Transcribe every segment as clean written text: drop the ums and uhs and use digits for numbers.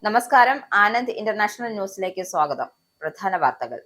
നമസ്കാരം. ആനന്ദ് ഇന്റർനാഷണൽ ന്യൂസിലേക്ക് സ്വാഗതം. പ്രധാന വാർത്തകൾ.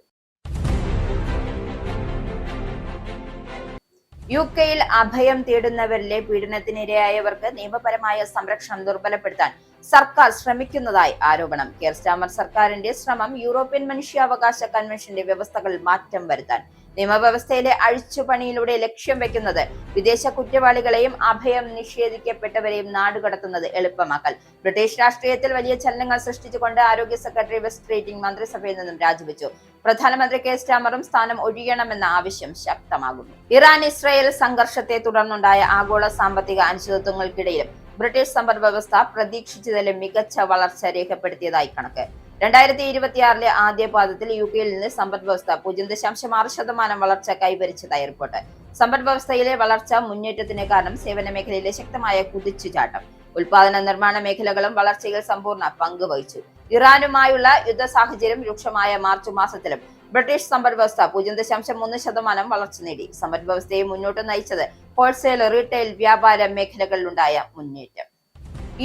യുകെയിൽ അഭയം തേടുന്നവരിലെ പീഡനത്തിനിരയായവർക്ക് നിയമപരമായ സംരക്ഷണം ദുർബലപ്പെടുത്താൻ സർക്കാർ ശ്രമിക്കുന്നതായി ആരോപണം. കെയർ സ്റ്റാമർ സർക്കാരിന്റെ ശ്രമം യൂറോപ്യൻ മനുഷ്യാവകാശ കൺവെൻഷന്റെ വ്യവസ്ഥകളിൽ മാറ്റം വരുത്താൻ. നിയമവ്യവസ്ഥയിലെ അഴിച്ചുപണിയിലൂടെ ലക്ഷ്യം വെക്കുന്നത് വിദേശ കുറ്റവാളികളെയും അഭയം നിഷേധിക്കപ്പെട്ടവരെയും നാടുകടത്തുന്നത് എളുപ്പമാക്കൽ. ബ്രിട്ടീഷ് രാഷ്ട്രീയത്തിൽ വലിയ ചലനങ്ങൾ സൃഷ്ടിച്ചുകൊണ്ട് ആരോഗ്യ സെക്രട്ടറി വെസ്റ്റ് സ്ട്രീറ്റിംഗ് മന്ത്രിസഭയിൽ നിന്നും രാജിവെച്ചു. പ്രധാനമന്ത്രി കെയർ സ്റ്റാമറും സ്ഥാനം ഒഴിയണമെന്ന ആവശ്യം ശക്തമാകുന്നു. ഇറാൻ ഇസ്രായേൽ സംഘർഷത്തെ തുടർന്നുണ്ടായ ആഗോള സാമ്പത്തിക അനിശ്ചിതത്വങ്ങൾക്കിടയിലും ബ്രിട്ടീഷ് സമ്പദ് വ്യവസ്ഥ പ്രതീക്ഷിച്ചതിലും മികച്ച വളർച്ച രേഖപ്പെടുത്തിയതായി കണക്ക്. 2026 ആദ്യ പാദത്തിൽ യുകെയിൽ നിന്ന് സമ്പദ് വ്യവസ്ഥ 0.6% വളർച്ച കൈവരിച്ചതായി റിപ്പോർട്ട്. സമ്പദ് വ്യവസ്ഥയിലെ വളർച്ച മുന്നേറ്റത്തിന് കാരണം സേവന മേഖലയിലെ ശക്തമായ കുതിച്ചുചാട്ടം. ഉൽപാദന നിർമ്മാണ മേഖലകളും വളർച്ചയിൽ സമ്പൂർണ്ണ പങ്ക് വഹിച്ചു. ഇറാനുമായുള്ള യുദ്ധ സാഹചര്യം രൂക്ഷമായ മാർച്ച് മാസത്തിലും ബ്രിട്ടീഷ് സമ്പദ് വ്യവസ്ഥ 0.3% വളർച്ച നേടി. സമ്പദ് വ്യവസ്ഥയെ മുന്നോട്ട് നയിച്ചത് ഹോൾസെയിൽ, റീറ്റെയിൽ, വ്യാപാര മേഖലകളിലുണ്ടായ മുന്നേറ്റം.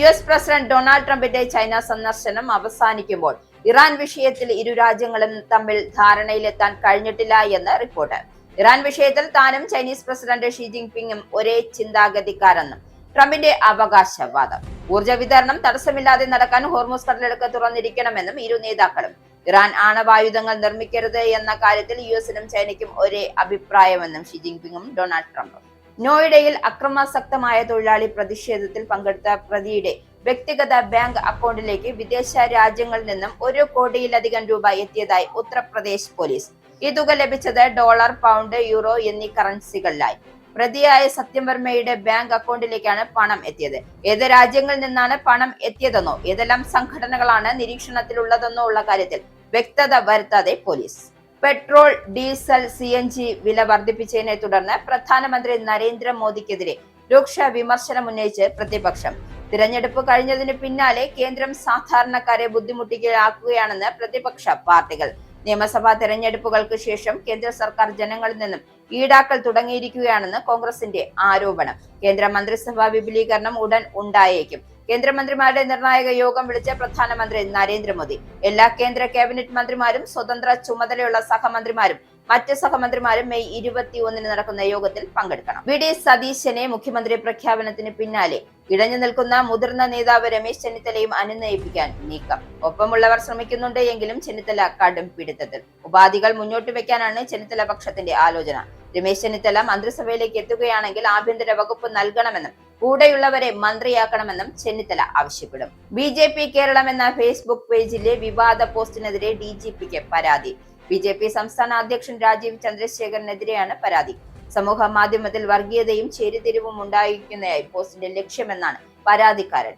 US പ്രസിഡന്റ് ഡൊണാൾഡ് ട്രംപിന്റെ ചൈന സന്ദർശനം അവസാനിക്കുമ്പോൾ ഇറാൻ വിഷയത്തിൽ ഇരു രാജ്യങ്ങളും തമ്മിൽ ധാരണയിലെത്താൻ കഴിഞ്ഞിട്ടില്ല എന്ന് റിപ്പോർട്ട്. ഇറാൻ വിഷയത്തിൽ താനും ചൈനീസ് പ്രസിഡന്റ് ഷി ജിൻപിങ്ങും ഒരേ ചിന്താഗതിക്കാരെന്നും ട്രംപിന്റെ അവകാശവാദം. ഊർജ്ജ വിതരണം തടസ്സമില്ലാതെ നടക്കാൻ ഹോർമുസ് കടലിടുക്ക് തുറന്നിരിക്കണമെന്നും ഇരു നേതാക്കളും. ഇറാൻ ആണവായുധങ്ങൾ നിർമ്മിക്കരുത് എന്ന കാര്യത്തിൽ യുഎസിനും ചൈനയ്ക്കും ഒരേ അഭിപ്രായമെന്നും ഷി ജിൻപിങ്ങും ഡൊണാൾഡ് ട്രംപും. നോയിഡയിൽ അക്രമാസക്തമായ തൊഴിലാളി പ്രതിഷേധത്തിൽ പങ്കെടുത്ത പ്രതിയുടെ വ്യക്തിഗത ബാങ്ക് അക്കൗണ്ടിലേക്ക് വിദേശ രാജ്യങ്ങളിൽ നിന്നും 1 കോടിയിലധികം രൂപ എത്തിയതായി ഉത്തർപ്രദേശ് പോലീസ്. ഈ തുക ലഭിച്ചത് ഡോളർ, പൗണ്ട്, യൂറോ എന്നീ കറൻസികളിലായി. പ്രതിയായ സത്യം വർമ്മയുടെ ബാങ്ക് അക്കൗണ്ടിലേക്കാണ് പണം എത്തിയത്. ഏത് രാജ്യങ്ങളിൽ നിന്നാണ് പണം എത്തിയതെന്നോ ഏതെല്ലാം സംഘടനകളാണ് നിരീക്ഷണത്തിലുള്ളതെന്നോ ഉള്ള കാര്യത്തിൽ വ്യക്തത വരുത്താതെ പോലീസ്. പെട്രോൾ, ഡീസൽ, CNG വില വർദ്ധിപ്പിച്ചതിനെ തുടർന്ന് പ്രധാനമന്ത്രി നരേന്ദ്രമോദിക്കെതിരെ രൂക്ഷ വിമർശനം ഉന്നയിച്ച് പ്രതിപക്ഷം. തിരഞ്ഞെടുപ്പ് കഴിഞ്ഞതിന് പിന്നാലെ കേന്ദ്രം സാധാരണക്കാരെ ബുദ്ധിമുട്ടിക്കുകയാണെന്ന് പ്രതിപക്ഷ പാർട്ടികൾ. നിയമസഭാ തെരഞ്ഞെടുപ്പുകൾക്ക് ശേഷം കേന്ദ്ര സർക്കാർ ജനങ്ങളിൽ നിന്നും ഈടാക്കൽ തുടങ്ങിയിരിക്കുകയാണെന്ന് കോൺഗ്രസിന്റെ ആരോപണം. കേന്ദ്ര മന്ത്രിസഭാ വിപുലീകരണം ഉടൻ ഉണ്ടായേക്കും. കേന്ദ്രമന്ത്രിമാരുടെ നിർണായക യോഗം വിളിച്ച പ്രധാനമന്ത്രി നരേന്ദ്രമോദി. എല്ലാ കേന്ദ്ര ക്യാബിനറ്റ് മന്ത്രിമാരും, സ്വതന്ത്ര ചുമതലയുള്ള സഹമന്ത്രിമാരും മറ്റ് സഹമന്ത്രിമാരും മെയ് 21 നടക്കുന്ന യോഗത്തിൽ പങ്കെടുക്കണം. VD സതീശനെ മുഖ്യമന്ത്രി പ്രഖ്യാപനത്തിന് പിന്നാലെ ഇടഞ്ഞു നിൽക്കുന്ന മുതിർന്ന നേതാവ് രമേശ് ചെന്നിത്തലയും അനുനയിപ്പിക്കാൻ നീക്കം. ഒപ്പമുള്ളവർ ശ്രമിക്കുന്നുണ്ട് എങ്കിലും ചെന്നിത്തല കടും പിടുത്തത്തിൽ. ഉപാധികൾ മുന്നോട്ട് വെക്കാനാണ് ചെന്നിത്തല പക്ഷത്തിന്റെ ആലോചന. രമേശ് ചെന്നിത്തല മന്ത്രിസഭയിലേക്ക് എത്തുകയാണെങ്കിൽ ആഭ്യന്തര വകുപ്പ് നൽകണമെന്നും കൂടെയുള്ളവരെ മന്ത്രിയാക്കണമെന്നും ചെന്നിത്തല ആവശ്യപ്പെടും. BJP കേരളം എന്ന ഫേസ്ബുക്ക് പേജിലെ വിവാദ പോസ്റ്റിനെതിരെ DGPക്ക് പരാതി. BJP സംസ്ഥാന അധ്യക്ഷൻ രാജീവ് ചന്ദ്രശേഖരനെതിരെയാണ് പരാതി. സമൂഹ മാധ്യമത്തിൽ വർഗീയതയും ചേരിതിരിവും ഉണ്ടായിരിക്കുന്നതായി പോസ്റ്റിന്റെ ലക്ഷ്യമെന്നാണ് പരാതിക്കാരൻ.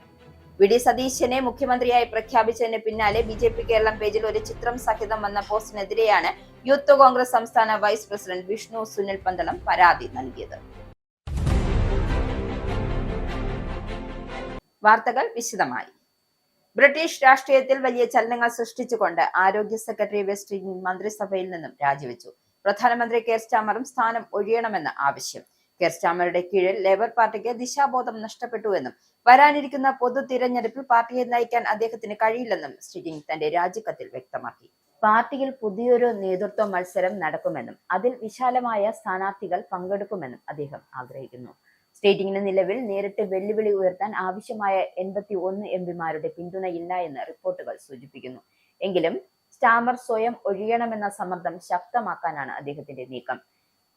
VD സതീശനെ മുഖ്യമന്ത്രിയായി പ്രഖ്യാപിച്ചതിന് പിന്നാലെ BJP കേരളം പേജിൽ ഒരു ചിത്രം സഹിതം വന്ന പോസ്റ്റിനെതിരെയാണ് യൂത്ത് കോൺഗ്രസ് സംസ്ഥാന വൈസ് പ്രസിഡന്റ് വിഷ്ണു സുനിൽ പന്തളം പരാതി നൽകിയത്. വാർത്തകൾ വിശദമായി. ബ്രിട്ടീഷ് രാഷ്ട്രീയത്തിൽ വലിയ ചലനങ്ങൾ സൃഷ്ടിച്ചുകൊണ്ട് ആരോഗ്യ സെക്രട്ടറി വെസ്റ്റ് സ്ട്രീറ്റിംഗ് മന്ത്രിസഭയിൽ നിന്നും രാജിവെച്ചു. പ്രധാനമന്ത്രി കെയർ സ്റ്റാമറും സ്ഥാനം ഒഴിയണമെന്ന ആവശ്യം. കെയർ സ്റ്റാമറുടെ കീഴിൽ ലേബർ പാർട്ടിക്ക് ദിശാബോധം നഷ്ടപ്പെട്ടുവെന്നും വരാനിരിക്കുന്ന പൊതു തിരഞ്ഞെടുപ്പിൽ പാർട്ടിയെ നയിക്കാൻ അദ്ദേഹത്തിന് കഴിയില്ലെന്നും സ്ട്രീറ്റിംഗ് തന്റെ രാജിക്കത്തിൽ വ്യക്തമാക്കി. പാർട്ടിയിൽ പുതിയൊരു നേതൃത്വ മത്സരം നടക്കുമെന്നും അതിൽ വിശാലമായ സ്ഥാനാർത്ഥികൾ പങ്കെടുക്കുമെന്നും അദ്ദേഹം ആഗ്രഹിക്കുന്നു. സ്ട്രീറ്റിംഗിന് നിലവിൽ നേരിട്ട് വെല്ലുവിളി ഉയർത്താൻ ആവശ്യമായ 81 MPമാരുടെ പിന്തുണയില്ല എന്ന് റിപ്പോർട്ടുകൾ സൂചിപ്പിക്കുന്നു. എങ്കിലും സ്റ്റാമർ സ്വയം ഒഴിയണമെന്ന സമ്മർദ്ദം ശക്തമാക്കാനാണ് അദ്ദേഹത്തിന്റെ നീക്കം.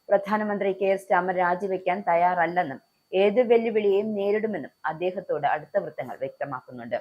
പ്രധാനമന്ത്രി കെയർ സ്റ്റാമർ രാജിവെക്കാൻ തയ്യാറല്ലെന്നും ഏത് വെല്ലുവിളിയെയും നേരിടുമെന്നും അദ്ദേഹത്തോട് അടുത്ത വൃത്തങ്ങൾ വ്യക്തമാക്കുന്നുണ്ട്.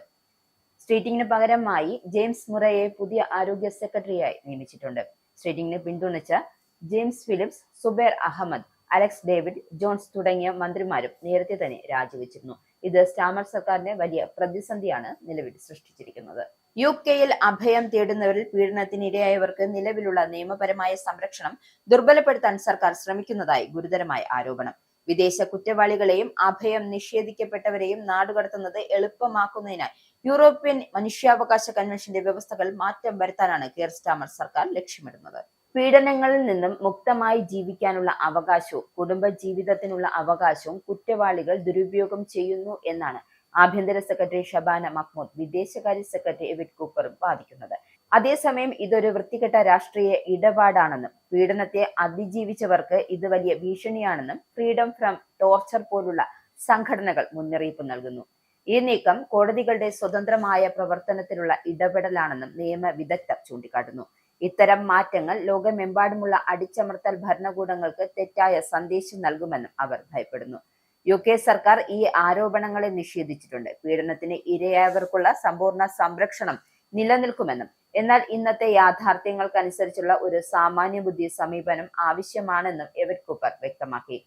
സ്ട്രീറ്റിംഗിന് പകരമായി ജെയിംസ് മുറയെ പുതിയ ആരോഗ്യ സെക്രട്ടറിയായി നിയമിച്ചിട്ടുണ്ട്. സ്ട്രീറ്റിംഗിനെ പിന്തുണച്ച James Phillips, Zubair Ahmed, Alex David Jones തുടങ്ങിയ മന്ത്രിമാരും നേരത്തെ തന്നെ രാജിവെച്ചിരുന്നു. ഇത് സ്റ്റാമർ സർക്കാരിനെ വലിയ പ്രതിസന്ധിയാണ് നിലവിൽ സൃഷ്ടിച്ചിരിക്കുന്നത്. യുകെയിൽ അഭയം തേടുന്നവരിൽ പീഡനത്തിനിരയായവർക്ക് നിലവിലുള്ള നിയമപരമായ സംരക്ഷണം ദുർബലപ്പെടുത്താൻ സർക്കാർ ശ്രമിക്കുന്നതായി ഗുരുതരമായ ആരോപണം. വിദേശ കുറ്റവാളികളെയും അഭയം നിഷേധിക്കപ്പെട്ടവരെയും നാടുകടത്തുന്നത് എളുപ്പമാക്കുന്നതിനായി യൂറോപ്യൻ മനുഷ്യാവകാശ കൺവെൻഷന്റെ വ്യവസ്ഥകൾ മാറ്റം വരുത്താനാണ് കെയർ സ്റ്റാമർ സർക്കാർ ലക്ഷ്യമിടുന്നത്. പീഡനങ്ങളിൽ നിന്നും മുക്തമായി ജീവിക്കാനുള്ള അവകാശവും കുടുംബ ജീവിതത്തിനുള്ള അവകാശവും കുറ്റവാളികൾ ദുരുപയോഗം ചെയ്യുന്നു എന്നാണ് ആഭ്യന്തര സെക്രട്ടറി ഷബാന മഹ്മൂദ്, വിദേശകാര്യ സെക്രട്ടറി എവിറ്റ് കൂപ്പറും വാദിക്കുന്നത്. അതേസമയം ഇതൊരു വൃത്തികെട്ട രാഷ്ട്രീയ ഇടപാടാണെന്നും പീഡനത്തെ അതിജീവിച്ചവർക്ക് ഇത് വലിയ ഭീഷണിയാണെന്നും ഫ്രീഡം ഫ്രം ടോർച്ചർ പോലുള്ള സംഘടനകൾ മുന്നറിയിപ്പ് നൽകുന്നു. ഈ നീക്കം കോടതികളുടെ സ്വതന്ത്രമായ പ്രവർത്തനത്തിലുള്ള ഇടപെടലാണെന്നും നിയമ വിദഗ്ധർ ചൂണ്ടിക്കാട്ടുന്നു. ഇത്തരം മാറ്റങ്ങൾ ലോകമെമ്പാടുമുള്ള അടിച്ചമർത്തൽ ഭരണകൂടങ്ങൾക്ക് തെറ്റായ സന്ദേശം നൽകുമെന്നും അവർ ഭയപ്പെടുന്നു. UK സർക്കാർ ഈ ആരോപണങ്ങളെ നിഷേധിച്ചിട്ടുണ്ട്. പീഡനത്തിന് ഇരയായവർക്കുള്ള സമ്പൂർണ്ണ സംരക്ഷണം നിലനിൽക്കുമെന്നും എന്നാൽ ഇന്നത്തെ യാഥാർത്ഥ്യങ്ങൾക്കനുസരിച്ചുള്ള ഒരു സാമാന്യ ബുദ്ധി സമീപനം ആവശ്യമാണെന്നും എവിറ്റ് കൂപ്പർ വ്യക്തമാക്കി.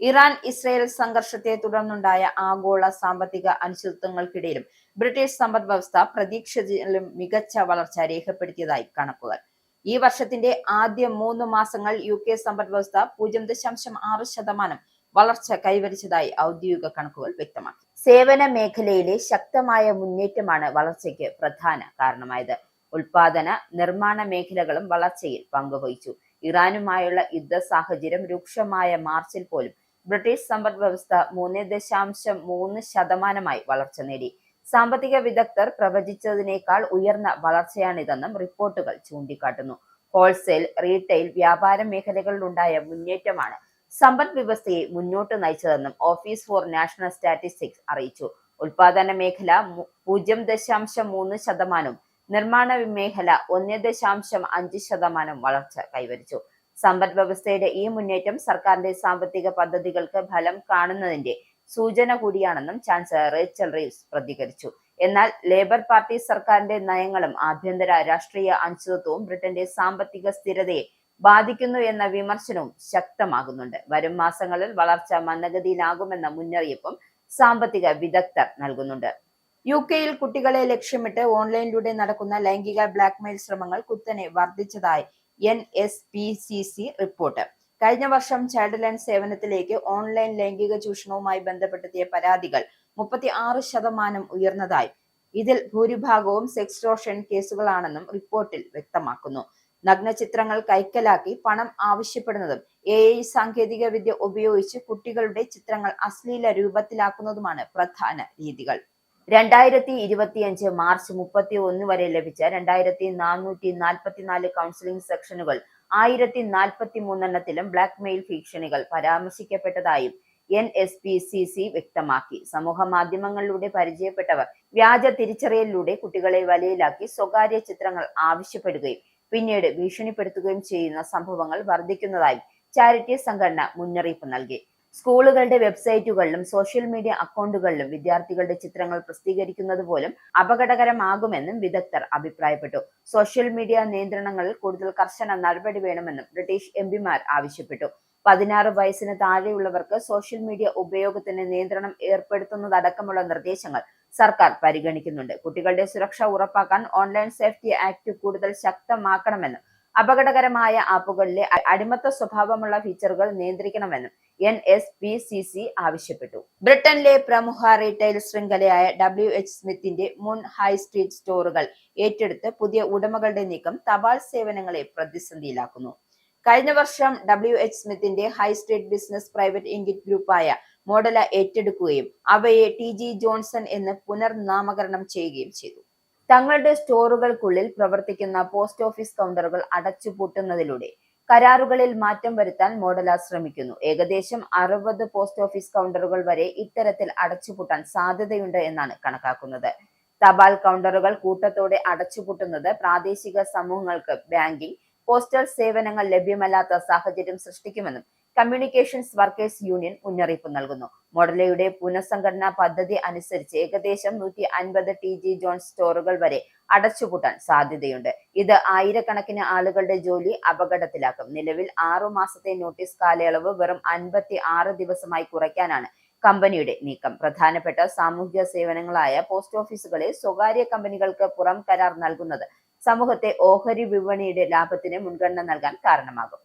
ഇറാൻ ഇസ്രയേൽ സംഘർഷത്തെ തുടർന്നുണ്ടായ ആഗോള സാമ്പത്തിക അനിശ്ചിതത്വങ്ങൾക്കിടയിലും ബ്രിട്ടീഷ് സമ്പദ് വ്യവസ്ഥ പ്രതീക്ഷിച്ചതിലും മികച്ച വളർച്ച രേഖപ്പെടുത്തിയതായി കണക്കുകൾ. ഈ വർഷത്തിന്റെ ആദ്യ 3 മാസങ്ങൾ UK സമ്പദ് വ്യവസ്ഥ 0.6% വളർച്ച കൈവരിച്ചതായി ഔദ്യോഗിക കണക്കുകൾ വ്യക്തമാക്കി. സേവന മേഖലയിലെ ശക്തമായ മുന്നേറ്റമാണ് വളർച്ചയ്ക്ക് പ്രധാന കാരണമായത്. ഉൽപാദന നിർമ്മാണ മേഖലകളും വളർച്ചയിൽ പങ്കുവഹിച്ചു. ഇറാനുമായുള്ള യുദ്ധ സാഹചര്യം രൂക്ഷമായ മാർച്ചിൽ പോലും ബ്രിട്ടീഷ് സമ്പദ് വ്യവസ്ഥ 3.3% വളർച്ച നേടി. സാമ്പത്തിക വിദഗ്ധർ പ്രവചിച്ചതിനേക്കാൾ ഉയർന്ന വളർച്ചയാണിതെന്നും റിപ്പോർട്ടുകൾ ചൂണ്ടിക്കാട്ടുന്നു. ഹോൾസെയിൽ, റീറ്റെയിൽ, വ്യാപാര മേഖലകളിലുണ്ടായ മുന്നേറ്റമാണ് സമ്പദ് വ്യവസ്ഥയെ മുന്നോട്ട് നയിച്ചതെന്നും ഓഫീസ് ഫോർ നാഷണൽ സ്റ്റാറ്റിസ്റ്റിക്സ് അറിയിച്ചു. ഉൽപാദന മേഖല 0.3%, നിർമ്മാണ മേഖല 1.5% വളർച്ച കൈവരിച്ചു. സമ്പദ് വ്യവസ്ഥയുടെ ഈ മുന്നേറ്റം സർക്കാരിന്റെ സാമ്പത്തിക പദ്ധതികൾക്ക് ഫലം കാണുന്നതിന്റെ സൂചന കൂടിയാണെന്നും ചാൻസലർ റേച്ചൽ റീവ്സ് പ്രതികരിച്ചു. എന്നാൽ ലേബർ പാർട്ടി സർക്കാരിന്റെ നയങ്ങളും ആഭ്യന്തര രാഷ്ട്രീയ അനിശ്ചിതത്വവും ബ്രിട്ടന്റെ സാമ്പത്തിക സ്ഥിരതയെ ബാധിക്കുന്നു എന്ന വിമർശനവും ശക്തമാകുന്നുണ്ട്. വരും മാസങ്ങളിൽ വളർച്ച മന്ദഗതിയിലാകുമെന്ന മുന്നറിയിപ്പും സാമ്പത്തിക വിദഗ്ധർ നൽകുന്നുണ്ട്. UK-യിൽ കുട്ടികളെ ലക്ഷ്യമിട്ട് ഓൺലൈനിലൂടെ നടക്കുന്ന ലൈംഗിക ബ്ലാക്ക്മെയിൽ ശ്രമങ്ങൾ കുത്തനെ വർദ്ധിച്ചതായി NSPCC റിപ്പോർട്ട്. കഴിഞ്ഞ വർഷം ചൈൽഡ് ലൈൻ സേവനത്തിലേക്ക് ഓൺലൈൻ ലൈംഗിക ചൂഷണവുമായി ബന്ധപ്പെടുത്തിയ പരാതികൾ 36% ഉയർന്നതായി. ഇതിൽ ഭൂരിഭാഗവും സെക്സ്റ്റോർഷൻ കേസുകളാണെന്നും റിപ്പോർട്ടിൽ വ്യക്തമാക്കുന്നു. നഗ്നചിത്രങ്ങൾ കൈക്കലാക്കി പണം ആവശ്യപ്പെടുന്നതും AI സാങ്കേതിക വിദ്യ ഉപയോഗിച്ച് കുട്ടികളുടെ ചിത്രങ്ങൾ അശ്ലീല രൂപത്തിലാക്കുന്നതുമാണ് പ്രധാന രീതികൾ. 2025 മാർച്ച് 31 വരെ ലഭിച്ച 2444 കൗൺസിലിംഗ് സെക്ഷനുകൾ 1043 ബ്ലാക്ക് മെയിൽ ഭീഷണികൾ പരാമർശിക്കപ്പെട്ടതായും NSPCC വ്യക്തമാക്കി. സമൂഹ മാധ്യമങ്ങളിലൂടെ പരിചയപ്പെട്ടവർ വ്യാജ തിരിച്ചറിയലിലൂടെ കുട്ടികളെ വലയിലാക്കി സ്വകാര്യ ചിത്രങ്ങൾ ആവശ്യപ്പെടുകയും പിന്നീട് ഭീഷണിപ്പെടുത്തുകയും ചെയ്യുന്ന സംഭവങ്ങൾ വർദ്ധിക്കുന്നതായും ചാരിറ്റി സംഘടന മുന്നറിയിപ്പ് നൽകി. സ്കൂളുകളുടെ വെബ്സൈറ്റുകളിലും സോഷ്യൽ മീഡിയ അക്കൗണ്ടുകളിലും വിദ്യാർത്ഥികളുടെ ചിത്രങ്ങൾ പ്രസിദ്ധീകരിക്കുന്നത് പോലും അപകടകരമാകുമെന്നും വിദഗ്ധർ അഭിപ്രായപ്പെട്ടു. സോഷ്യൽ മീഡിയ നിയന്ത്രണങ്ങളിൽ കൂടുതൽ കർശന നടപടി വേണമെന്നും ബ്രിട്ടീഷ് MPമാർ ആവശ്യപ്പെട്ടു. 16 വയസ്സിന് താഴെയുള്ളവർക്ക് സോഷ്യൽ മീഡിയ ഉപയോഗത്തിന് നിയന്ത്രണം ഏർപ്പെടുത്തുന്നതടക്കമുള്ള നിർദ്ദേശങ്ങൾ സർക്കാർ പരിഗണിക്കുന്നുണ്ട്. കുട്ടികളുടെ സുരക്ഷ ഉറപ്പാക്കാൻ ഓൺലൈൻ സേഫ്റ്റി ആക്ട് കൂടുതൽ ശക്തമാക്കണമെന്നും അപകടകരമായ ആപ്പുകളിലെ അടിമത്ത സ്വഭാവമുള്ള ഫീച്ചറുകൾ നിയന്ത്രിക്കണമെന്നും NSPCC ആവശ്യപ്പെട്ടു. ബ്രിട്ടനിലെ പ്രമുഖ റീറ്റെയിൽ ശൃംഖലയായ WH സ്മിത്തിന്റെ മുൻ ഹൈ സ്ട്രീറ്റ് സ്റ്റോറുകൾ ഏറ്റെടുത്ത് പുതിയ ഉടമകളുടെ നീക്കം തപാൽ സേവനങ്ങളെ പ്രതിസന്ധിയിലാക്കുന്നു. കഴിഞ്ഞ വർഷം WH സ്മിത്തിന്റെ high street business private equity ഗ്രൂപ്പായ മോഡല ഏറ്റെടുക്കുകയും അവയെ TG ജോൺസൺ എന്ന് പുനർനാമകരണം ചെയ്യുകയും ചെയ്തു. തങ്ങളുടെ സ്റ്റോറുകൾക്കുള്ളിൽ പ്രവർത്തിക്കുന്ന പോസ്റ്റ് ഓഫീസ് കൗണ്ടറുകൾ അടച്ചുപൂട്ടുന്നതിലൂടെ കരാറുകളിൽ മാറ്റം വരുത്താൻ മോഡല ശ്രമിക്കുന്നു. ഏകദേശം 60 പോസ്റ്റ് ഓഫീസ് കൗണ്ടറുകൾ വരെ ഇത്തരത്തിൽ അടച്ചുപൂട്ടാൻ സാധ്യതയുണ്ട് എന്നാണ് കണക്കാക്കുന്നത്. തപാൽ കൗണ്ടറുകൾ കൂട്ടത്തോടെ അടച്ചുപൂട്ടുന്നത് പ്രാദേശിക സമൂഹങ്ങൾക്ക് ബാങ്കിംഗ്, പോസ്റ്റൽ സേവനങ്ങൾ ലഭ്യമല്ലാത്ത സാഹചര്യം സൃഷ്ടിക്കുമെന്നും കമ്മ്യൂണിക്കേഷൻസ് വർക്കേഴ്സ് യൂണിയൻ മുന്നറിയിപ്പ് നൽകുന്നു. മോഡലയുടെ പുനഃസംഘടനാ പദ്ധതി അനുസരിച്ച് ഏകദേശം 150 TG ജോൺസ് സ്റ്റോറുകൾ വരെ അടച്ചുപൂട്ടാൻ സാധ്യതയുണ്ട്. ഇത് ആയിരക്കണക്കിന് ആളുകളുടെ ജോലി അപകടത്തിലാക്കും. നിലവിൽ 6 മാസത്തെ നോട്ടീസ് കാലയളവ് വെറും 56 ദിവസമായി കുറയ്ക്കാനാണ് കമ്പനിയുടെ നീക്കം. പ്രധാനപ്പെട്ട സാമൂഹിക സേവനങ്ങളായ പോസ്റ്റ് ഓഫീസുകളെ സ്വകാര്യ കമ്പനികൾക്ക് പുറം കരാർ നൽകുന്നത് സമൂഹത്തെ ഓഹരി വിപണിയുടെ ലാഭത്തിന് മുൻഗണന നൽകാൻ കാരണമാകും.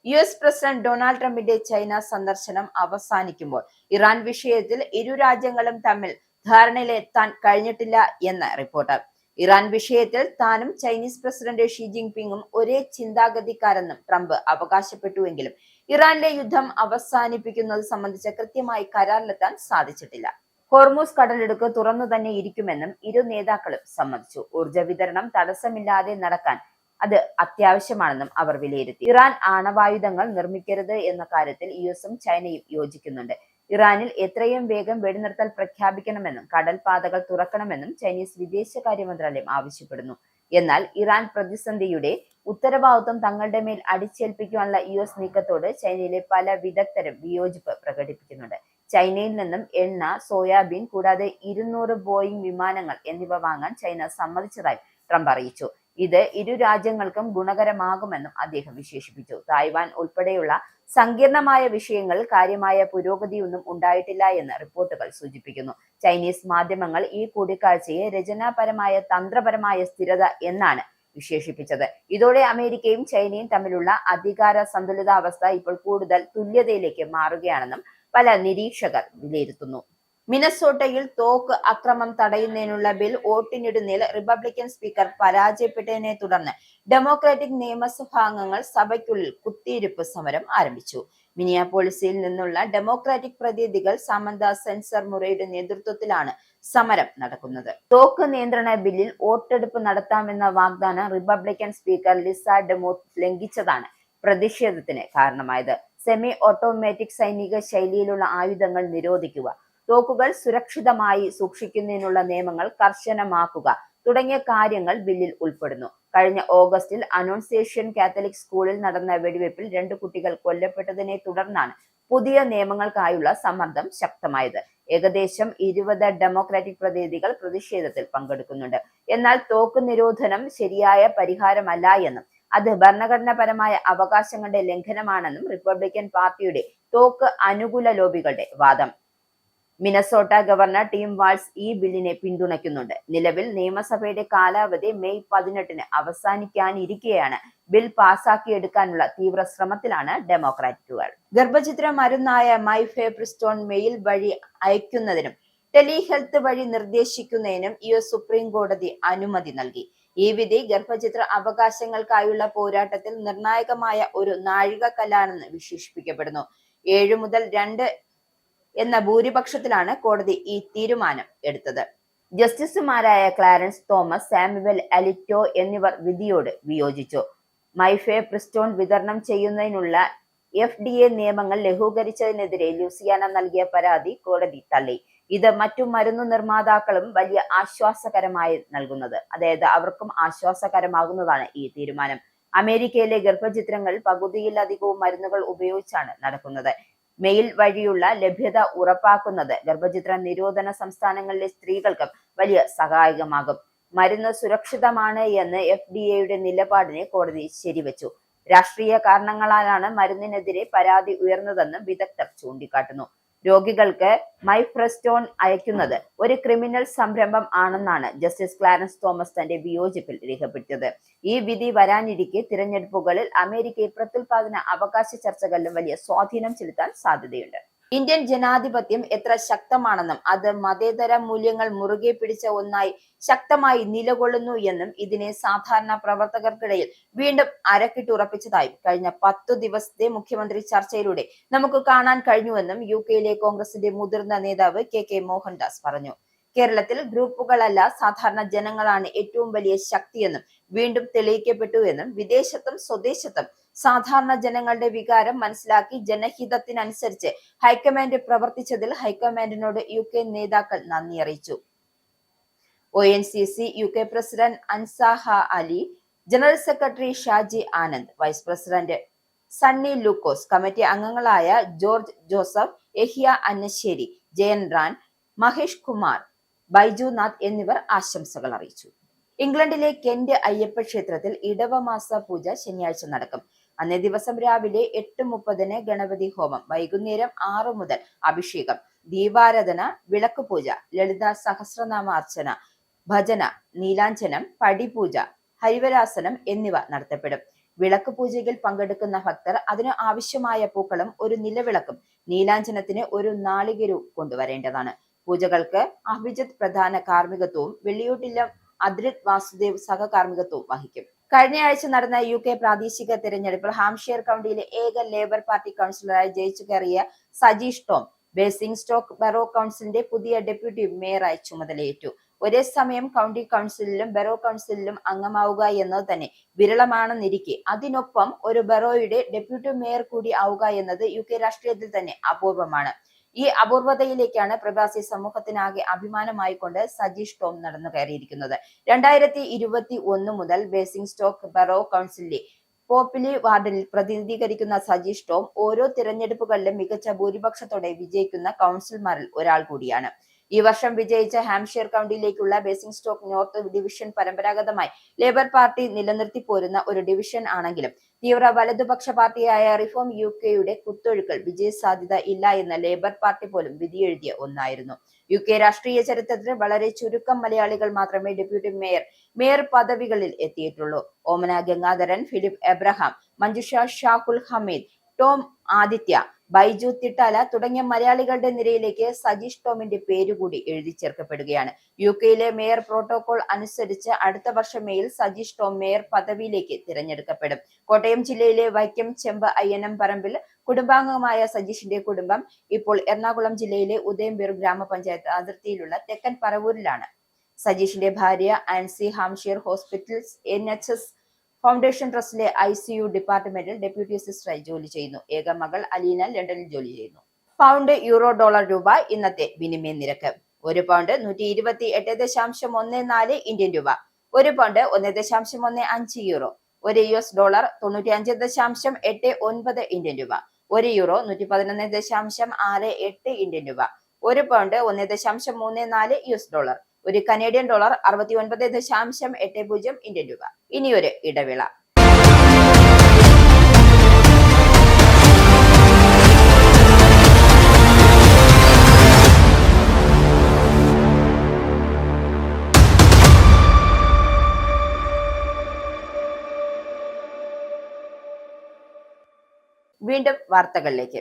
US പ്രസിഡന്റ് ഡൊണാൾഡ് ട്രംപിന്റെ ചൈന സന്ദർശനം അവസാനിക്കുമ്പോൾ ഇറാൻ വിഷയത്തിൽ ഇരു രാജ്യങ്ങളും തമ്മിൽ ധാരണയിലെത്താൻ കഴിഞ്ഞിട്ടില്ല എന്ന് റിപ്പോർട്ട്. ഇറാൻ വിഷയത്തിൽ താനും ചൈനീസ് പ്രസിഡന്റ് ഷി ജിൻപിങ്ങും ഒരേ ചിന്താഗതിക്കാരെന്നും ട്രംപ് അവകാശപ്പെട്ടുവെങ്കിലും ഇറാനിലെ യുദ്ധം അവസാനിപ്പിക്കുന്നത് സംബന്ധിച്ച കൃത്യമായി കരാറിലെത്താൻ സാധിച്ചിട്ടില്ല. ഹോർമൂസ് കടലിടുക്ക് തുറന്നു തന്നെ ഇരിക്കുമെന്നും ഇരു നേതാക്കളും സമ്മതിച്ചു. ഊർജ്ജ വിതരണം തടസ്സമില്ലാതെ നടക്കാൻ അത് അത്യാവശ്യമാണെന്നും അവർ വിലയിരുത്തി. ഇറാൻ ആണവായുധങ്ങൾ നിർമ്മിക്കരുത് എന്ന കാര്യത്തിൽ യുഎസും ചൈനയും യോജിക്കുന്നുണ്ട്. ഇറാനിൽ എത്രയും വേഗം വെടിനിർത്തൽ പ്രഖ്യാപിക്കണമെന്നും കടൽ പാതകൾ തുറക്കണമെന്നും ചൈനീസ് വിദേശകാര്യ മന്ത്രാലയം ആവശ്യപ്പെടുന്നു. എന്നാൽ ഇറാൻ പ്രതിസന്ധിയുടെ ഉത്തരവാദിത്വം തങ്ങളുടെ മേൽ അടിച്ചേൽപ്പിക്കാനുള്ള യുഎസ് നീക്കത്തോട് ചൈനയിലെ പല വിദഗ്ധരും വിയോജിപ്പ് പ്രകടിപ്പിക്കുന്നുണ്ട്. ചൈനയിൽ നിന്നും എണ്ണ, സോയാബീൻ കൂടാതെ 200 ബോയിംഗ് വിമാനങ്ങൾ എന്നിവ വാങ്ങാൻ ചൈന സമ്മതിച്ചതായി ട്രംപ് അറിയിച്ചു. ഇത് ഇരു രാജ്യങ്ങൾക്കും ഗുണകരമാകുമെന്നും അദ്ദേഹം വിശേഷിപ്പിച്ചു. തായ്വാൻ ഉൾപ്പെടെയുള്ള സങ്കീർണമായ വിഷയങ്ങളിൽ കാര്യമായ പുരോഗതിയൊന്നും ഉണ്ടായിട്ടില്ല എന്ന് റിപ്പോർട്ടുകൾ സൂചിപ്പിക്കുന്നു. ചൈനീസ് മാധ്യമങ്ങൾ ഈ കൂടിക്കാഴ്ചയെ രചനാപരമായ തന്ത്രപരമായ സ്ഥിരത എന്നാണ് വിശേഷിപ്പിച്ചത്. ഇതോടെ അമേരിക്കയും ചൈനയും തമ്മിലുള്ള അധികാര സന്തുലിതാവസ്ഥ ഇപ്പോൾ കൂടുതൽ തുല്യതയിലേക്ക് മാറുകയാണെന്നും പല നിരീക്ഷകർ വിലയിരുത്തുന്നു. മിനസോട്ടയിൽ തോക്ക് അക്രമം തടയുന്നതിനുള്ള ബിൽ വോട്ടിനിടുന്നതിൽ റിപ്പബ്ലിക്കൻ സ്പീക്കർ പരാജയപ്പെട്ടതിനെ തുടർന്ന് ഡെമോക്രാറ്റിക് നിയമസഭാംഗങ്ങൾ സഭയ്ക്കുള്ളിൽ കുത്തിയിരിപ്പ് സമരം ആരംഭിച്ചു. മിനിയാപോളിസിൽ നിന്നുള്ള ഡെമോക്രാറ്റിക് പ്രതിനിധികൾ സമന്ത സെൻസർ മുറയുടെ നേതൃത്വത്തിലാണ് സമരം നടക്കുന്നത്. തോക്ക് നിയന്ത്രണ ബില്ലിൽ വോട്ടെടുപ്പ് നടത്താമെന്ന വാഗ്ദാനം റിപ്പബ്ലിക്കൻ സ്പീക്കർ ലിസ ഡെമോത്ത് ലംഘിച്ചതാണ് പ്രതിഷേധത്തിന് കാരണമായത്. സെമി ഓട്ടോമാറ്റിക് സൈനിക ശൈലിയിലുള്ള ആയുധങ്ങൾ നിരോധിക്കുക, തോക്കുകൾ സുരക്ഷിതമായി സൂക്ഷിക്കുന്നതിനുള്ള നിയമങ്ങൾ കർശനമാക്കുക തുടങ്ങിയ കാര്യങ്ങൾ ബില്ലിൽ ഉൾപ്പെടുന്നു. കഴിഞ്ഞ ഓഗസ്റ്റിൽ അനോൺസിയേഷൻ കാത്തലിക് സ്കൂളിൽ നടന്ന വെടിവയ്പിൽ 2 കുട്ടികൾ കൊല്ലപ്പെട്ടതിനെ തുടർന്നാണ് പുതിയ നിയമങ്ങൾക്കായുള്ള സമ്മർദ്ദം ശക്തമായത്. ഏകദേശം 20 ഡെമോക്രാറ്റിക് പ്രതിനിധികൾ പ്രതിഷേധത്തിൽ പങ്കെടുക്കുന്നുണ്ട്. എന്നാൽ തോക്ക് നിരോധനം ശരിയായ പരിഹാരമല്ല എന്നും അത് ഭരണഘടനാപരമായ അവകാശങ്ങളുടെ ലംഘനമാണെന്നും റിപ്പബ്ലിക്കൻ പാർട്ടിയുടെ തോക്ക് അനുകൂല ലോബികളുടെ വാദം. മിനസോട്ട ഗവർണർ ടിം വാൾസ് ഈ ബില്ലിനെ പിന്തുണയ്ക്കുന്നുണ്ട്. നിലവിൽ നിയമസഭയുടെ കാലാവധി മെയ് 18-ന് അവസാനിക്കാനിരിക്കെയാണ് ബിൽ പാസാക്കിയെടുക്കാനുള്ള തീവ്ര ശ്രമത്തിലാണ് ഡെമോക്രാറ്റുകൾ. ഗർഭചിത്ര മരുന്നായ മൈഫെപ്രിസ്റ്റോൺ മെയിൽ വഴി അയക്കുന്നതിനും ടെലിഹെൽത്ത് വഴി നിർദ്ദേശിക്കുന്നതിനും യുഎസ് സുപ്രീം കോടതി അനുമതി നൽകി. ഈ വിധി ഗർഭചിത്ര അവകാശങ്ങൾക്കായുള്ള പോരാട്ടത്തിൽ നിർണായകമായ ഒരു നാഴികക്കല്ലാണെന്ന് വിശേഷിപ്പിക്കപ്പെടുന്നു. 7 മുതൽ 2 എന്ന ഭൂരിപക്ഷത്തിലാണ് കോടതി ഈ തീരുമാനം എടുത്തത്. ജസ്റ്റിസുമാരായ ക്ലാരൻസ് തോമസ്, സാമുവൽ അലിറ്റോ എന്നിവർ വിധിയോട് വിയോജിച്ചു. മൈഫെപ്രിസ്റ്റോൺ വിതരണം ചെയ്യുന്നതിനുള്ള FDA നിയമങ്ങൾ ലഘൂകരിച്ചതിനെതിരെ ലൂസിയാന നൽകിയ പരാതി കോടതി തള്ളി. ഇത് മറ്റു മരുന്നു നിർമ്മാതാക്കളും വലിയ ആശ്വാസകരമായി നൽകുന്നത്, അതായത് അവർക്കും ആശ്വാസകരമാകുന്നതാണ് ഈ തീരുമാനം. അമേരിക്കയിലെ ഗർഭചിത്രങ്ങൾ പകുതിയിലധികവും മരുന്നുകൾ ഉപയോഗിച്ചാണ് നടക്കുന്നത്. മെയിൽ വഴിയുള്ള ലഭ്യത ഉറപ്പാക്കുന്നത് ഗർഭചിത്ര നിരോധന സംസ്ഥാനങ്ങളിലെ സ്ത്രീകൾക്ക് വലിയ സഹായകമാകും. മരുന്ന് സുരക്ഷിതമാണ് എന്ന് FDAയുടെ നിലപാടിനെ കോടതി ശരിവച്ചു. രാഷ്ട്രീയ കാരണങ്ങളാലാണ് മരുന്നിനെതിരെ പരാതി ഉയർന്നതെന്ന് വിദഗ്ധർ ചൂണ്ടിക്കാട്ടുന്നു. രോഗികൾക്ക് മൈഫെപ്രിസ്റ്റോൺ അയക്കുന്നത് ഒരു ക്രിമിനൽ സംരംഭം ആണെന്നാണ് ജസ്റ്റിസ് ക്ലാരൻസ് തോമസ് തന്റെ വിയോജിപ്പിൽ രേഖപ്പെടുത്തിയത്. ഈ വിധി വരാനിരിക്കെ തിരഞ്ഞെടുപ്പുകളിൽ അമേരിക്കയിൽ പ്രത്യുൽപാദന അവകാശ ചർച്ചകളിലും വലിയ സ്വാധീനം ചെലുത്താൻ സാധ്യതയുണ്ട്. ഇന്ത്യൻ ജനാധിപത്യം എത്ര ശക്തമാണെന്നും അത് മതേതര മൂല്യങ്ങൾ മുറുകെ പിടിച്ച ഒന്നായി ശക്തമായി നിലകൊള്ളുന്നു എന്നും ഇതിനെ സാധാരണ പ്രവർത്തകർക്കിടയിൽ വീണ്ടും അരക്കിട്ടുറപ്പിച്ചതായും കഴിഞ്ഞ 10 ദിവസത്തെ മുഖ്യമന്ത്രി ചർച്ചയിലൂടെ നമുക്ക് കാണാൻ കഴിഞ്ഞുവെന്നും UK കോൺഗ്രസിന്റെ മുതിർന്ന നേതാവ് KK മോഹൻദാസ് പറഞ്ഞു. കേരളത്തിൽ ഗ്രൂപ്പുകളല്ല, സാധാരണ ജനങ്ങളാണ് ഏറ്റവും വലിയ ശക്തിയെന്നും വീണ്ടും തെളിയിക്കപ്പെട്ടു എന്നും വിദേശത്തും സ്വദേശത്തും സാധാരണ ജനങ്ങളുടെ വികാരം മനസ്സിലാക്കി ജനഹിതത്തിനനുസരിച്ച് ഹൈക്കമാൻഡ് പ്രവർത്തിച്ചതിൽ ഹൈക്കമാൻഡിനോട് UK നേതാക്കൾ നന്ദി അറിയിച്ചു. ONCC UK president Ansah Ali, general secretary Shaji Anand, vice president Sunny Lukose, committee അംഗങ്ങളായ ജോർജ് ജോസഫ്, യഹിയ അന്നശ്ശേരി, ജയൻ റാൻ, മഹേഷ് കുമാർ, ബൈജുനാഥ് എന്നിവർ ആശംസകൾ അറിയിച്ചു. ഇംഗ്ലണ്ടിലെ കെന്റ് അയ്യപ്പ ക്ഷേത്രത്തിൽ ഇടവമാസ പൂജ ശനിയാഴ്ച നടക്കും. അന്നേ ദിവസം രാവിലെ 8:30-ന് ഗണപതി ഹോമം, വൈകുന്നേരം 6 മുതൽ അഭിഷേകം, ദീപാരാധന, വിളക്കുപൂജ, ലളിത സഹസ്രനാമ അർച്ചന, ഭജന, നീലാഞ്ജനം, പടിപൂജ, ഹരിവരാസനം എന്നിവ നടത്തപ്പെടും. വിളക്ക് പൂജയിൽ പങ്കെടുക്കുന്ന ഭക്തർ അതിന് ആവശ്യമായ പൂക്കളും ഒരു നിലവിളക്കും നീലാഞ്ജനത്തിന് ഒരു നാളികേരവും കൊണ്ടുവരേണ്ടതാണ്. പൂജകൾക്ക് അഭിജിത്ത് പ്രധാന കാർമ്മികത്വവും വെള്ളിയോട്ടില്ലം അദ്രിത് വാസുദേവ് സഹകാർമ്മികത്വവും വഹിക്കും. കഴിഞ്ഞയാഴ്ച നടന്ന UK പ്രാദേശിക തിരഞ്ഞെടുപ്പിൽ ഹാംഷെയർ കൗണ്ടിയിലെ ഏക ലേബർ പാർട്ടി കൗൺസിലറായി ജയിച്ചു കയറിയ സജീഷ് ടോം ബേസിംഗ്സ്റ്റോക്ക് ബറോ കൗൺസിലിന്റെ പുതിയ ഡെപ്യൂട്ടി മേയറായി ചുമതലയേറ്റു. ഒരേ സമയം കൗണ്ടി കൗൺസിലിലും ബറോ കൗൺസിലിലും അംഗമാവുക എന്നത് തന്നെ വിരളമാണെന്നിരിക്കെ അതിനൊപ്പം ഒരു ബറോയുടെ ഡെപ്യൂട്ടി മേയർ കൂടി ആവുക എന്നത് UK രാഷ്ട്രീയത്തിൽ തന്നെ അപൂർവമാണ്. ഈ അപൂർവതയിലേക്കാണ് പ്രവാസി സമൂഹത്തിനാകെ അഭിമാനമായിക്കൊണ്ട് സജീഷ് ടോം നടന്നു കയറിയിരിക്കുന്നത്. 2021 മുതൽ ബേസിംഗ്സ്റ്റോക്ക് ബറോ കൗൺസിലിലെ പോപ്പിലി വാർഡിൽ പ്രതിനിധീകരിക്കുന്ന സജീഷ് ടോം ഓരോ തിരഞ്ഞെടുപ്പുകളിലും മികച്ച ഭൂരിപക്ഷത്തോടെ വിജയിക്കുന്ന കൗൺസിലർമാരിൽ ഒരാൾ കൂടിയാണ്. ഈ വർഷം വിജയിച്ച ഹാംഷെയർ കൗണ്ടിയിലേക്കുള്ള ബേസിംഗ്സ്റ്റോക്ക് നോർത്ത് ഡിവിഷൻ പരമ്പരാഗതമായി ലേബർ പാർട്ടി നിലനിർത്തി പോരുന്ന ഒരു ഡിവിഷൻ ആണെങ്കിലും തീവ്ര വലതുപക്ഷ പാർട്ടിയായ റിഫോം UKയുടെ കുത്തൊഴുക്കൽ വിജയസാധ്യത ഇല്ല എന്ന ലേബർ പാർട്ടി പോലും വിധിയെഴുതിയ ഒന്നായിരുന്നു. UK രാഷ്ട്രീയ ചരിത്രത്തിൽ വളരെ ചുരുക്കം മലയാളികൾ മാത്രമേ ഡെപ്യൂട്ടി മേയർ പദവികളിൽ എത്തിയിട്ടുള്ളൂ. Omana Gangadharan, Philip Abraham, Manjusha Shahul Hameed, Tom Aditya, Baiju Thittala തുടങ്ങിയ മലയാളികളുടെ നിരയിലേക്ക് സജീഷ് ടോമിന്റെ പേരുകൂടി എഴുതി ചേർക്കപ്പെടുകയാണ്. UKയിലെ മേയർ പ്രോട്ടോകോൾ അനുസരിച്ച് അടുത്ത വർഷം മേയിൽ സജീഷ് ടോം മേയർ പദവിയിലേക്ക് തിരഞ്ഞെടുക്കപ്പെടും. കോട്ടയം ജില്ലയിലെ വൈക്കം ചെമ്പ് അയ്യനം പറമ്പിൽ കുടുംബാംഗമായ സജീഷിന്റെ കുടുംബം ഇപ്പോൾ എറണാകുളം ജില്ലയിലെ ഉദയംപേരൂർ ഗ്രാമപഞ്ചായത്ത് അതിർത്തിയിലുള്ള തെക്കൻ പറവൂരിലാണ്. സജീഷിന്റെ ഭാര്യ Ancy Hampshire hospitals NHS foundation ട്രസ്റ്റിലെ ICU ഡിപ്പാർട്ട്മെന്റിൽ ഡെപ്യൂട്ടി സിസ്റ്ററായി ജോലി ചെയ്യുന്നു. ഏക മകൾ അലീന ലണ്ടനിൽ ജോലി ചെയ്യുന്നു. പൗണ്ട്, യൂറോ, ഡോളർ, രൂപ ഇന്നത്തെ വിനിമയ നിരക്ക്. ഒരു പൗണ്ട് 128.14 ഇന്ത്യൻ രൂപ, ഒരു പൗണ്ട് 1.15 യൂറോ, ഒരു US ഡോളർ 95.89 ഇന്ത്യൻ രൂപ, ഒരു യൂറോ 111.68 ഇന്ത്യൻ രൂപ, ഒരു പൗണ്ട് 1.34 US ഡോളർ, ഒരു കനേഡിയൻ ഡോളർ 69.80 ഇന്ത്യൻ രൂപ. ഇനിയൊരു ഇടവേള. വീണ്ടും വാർത്തകളിലേക്ക്.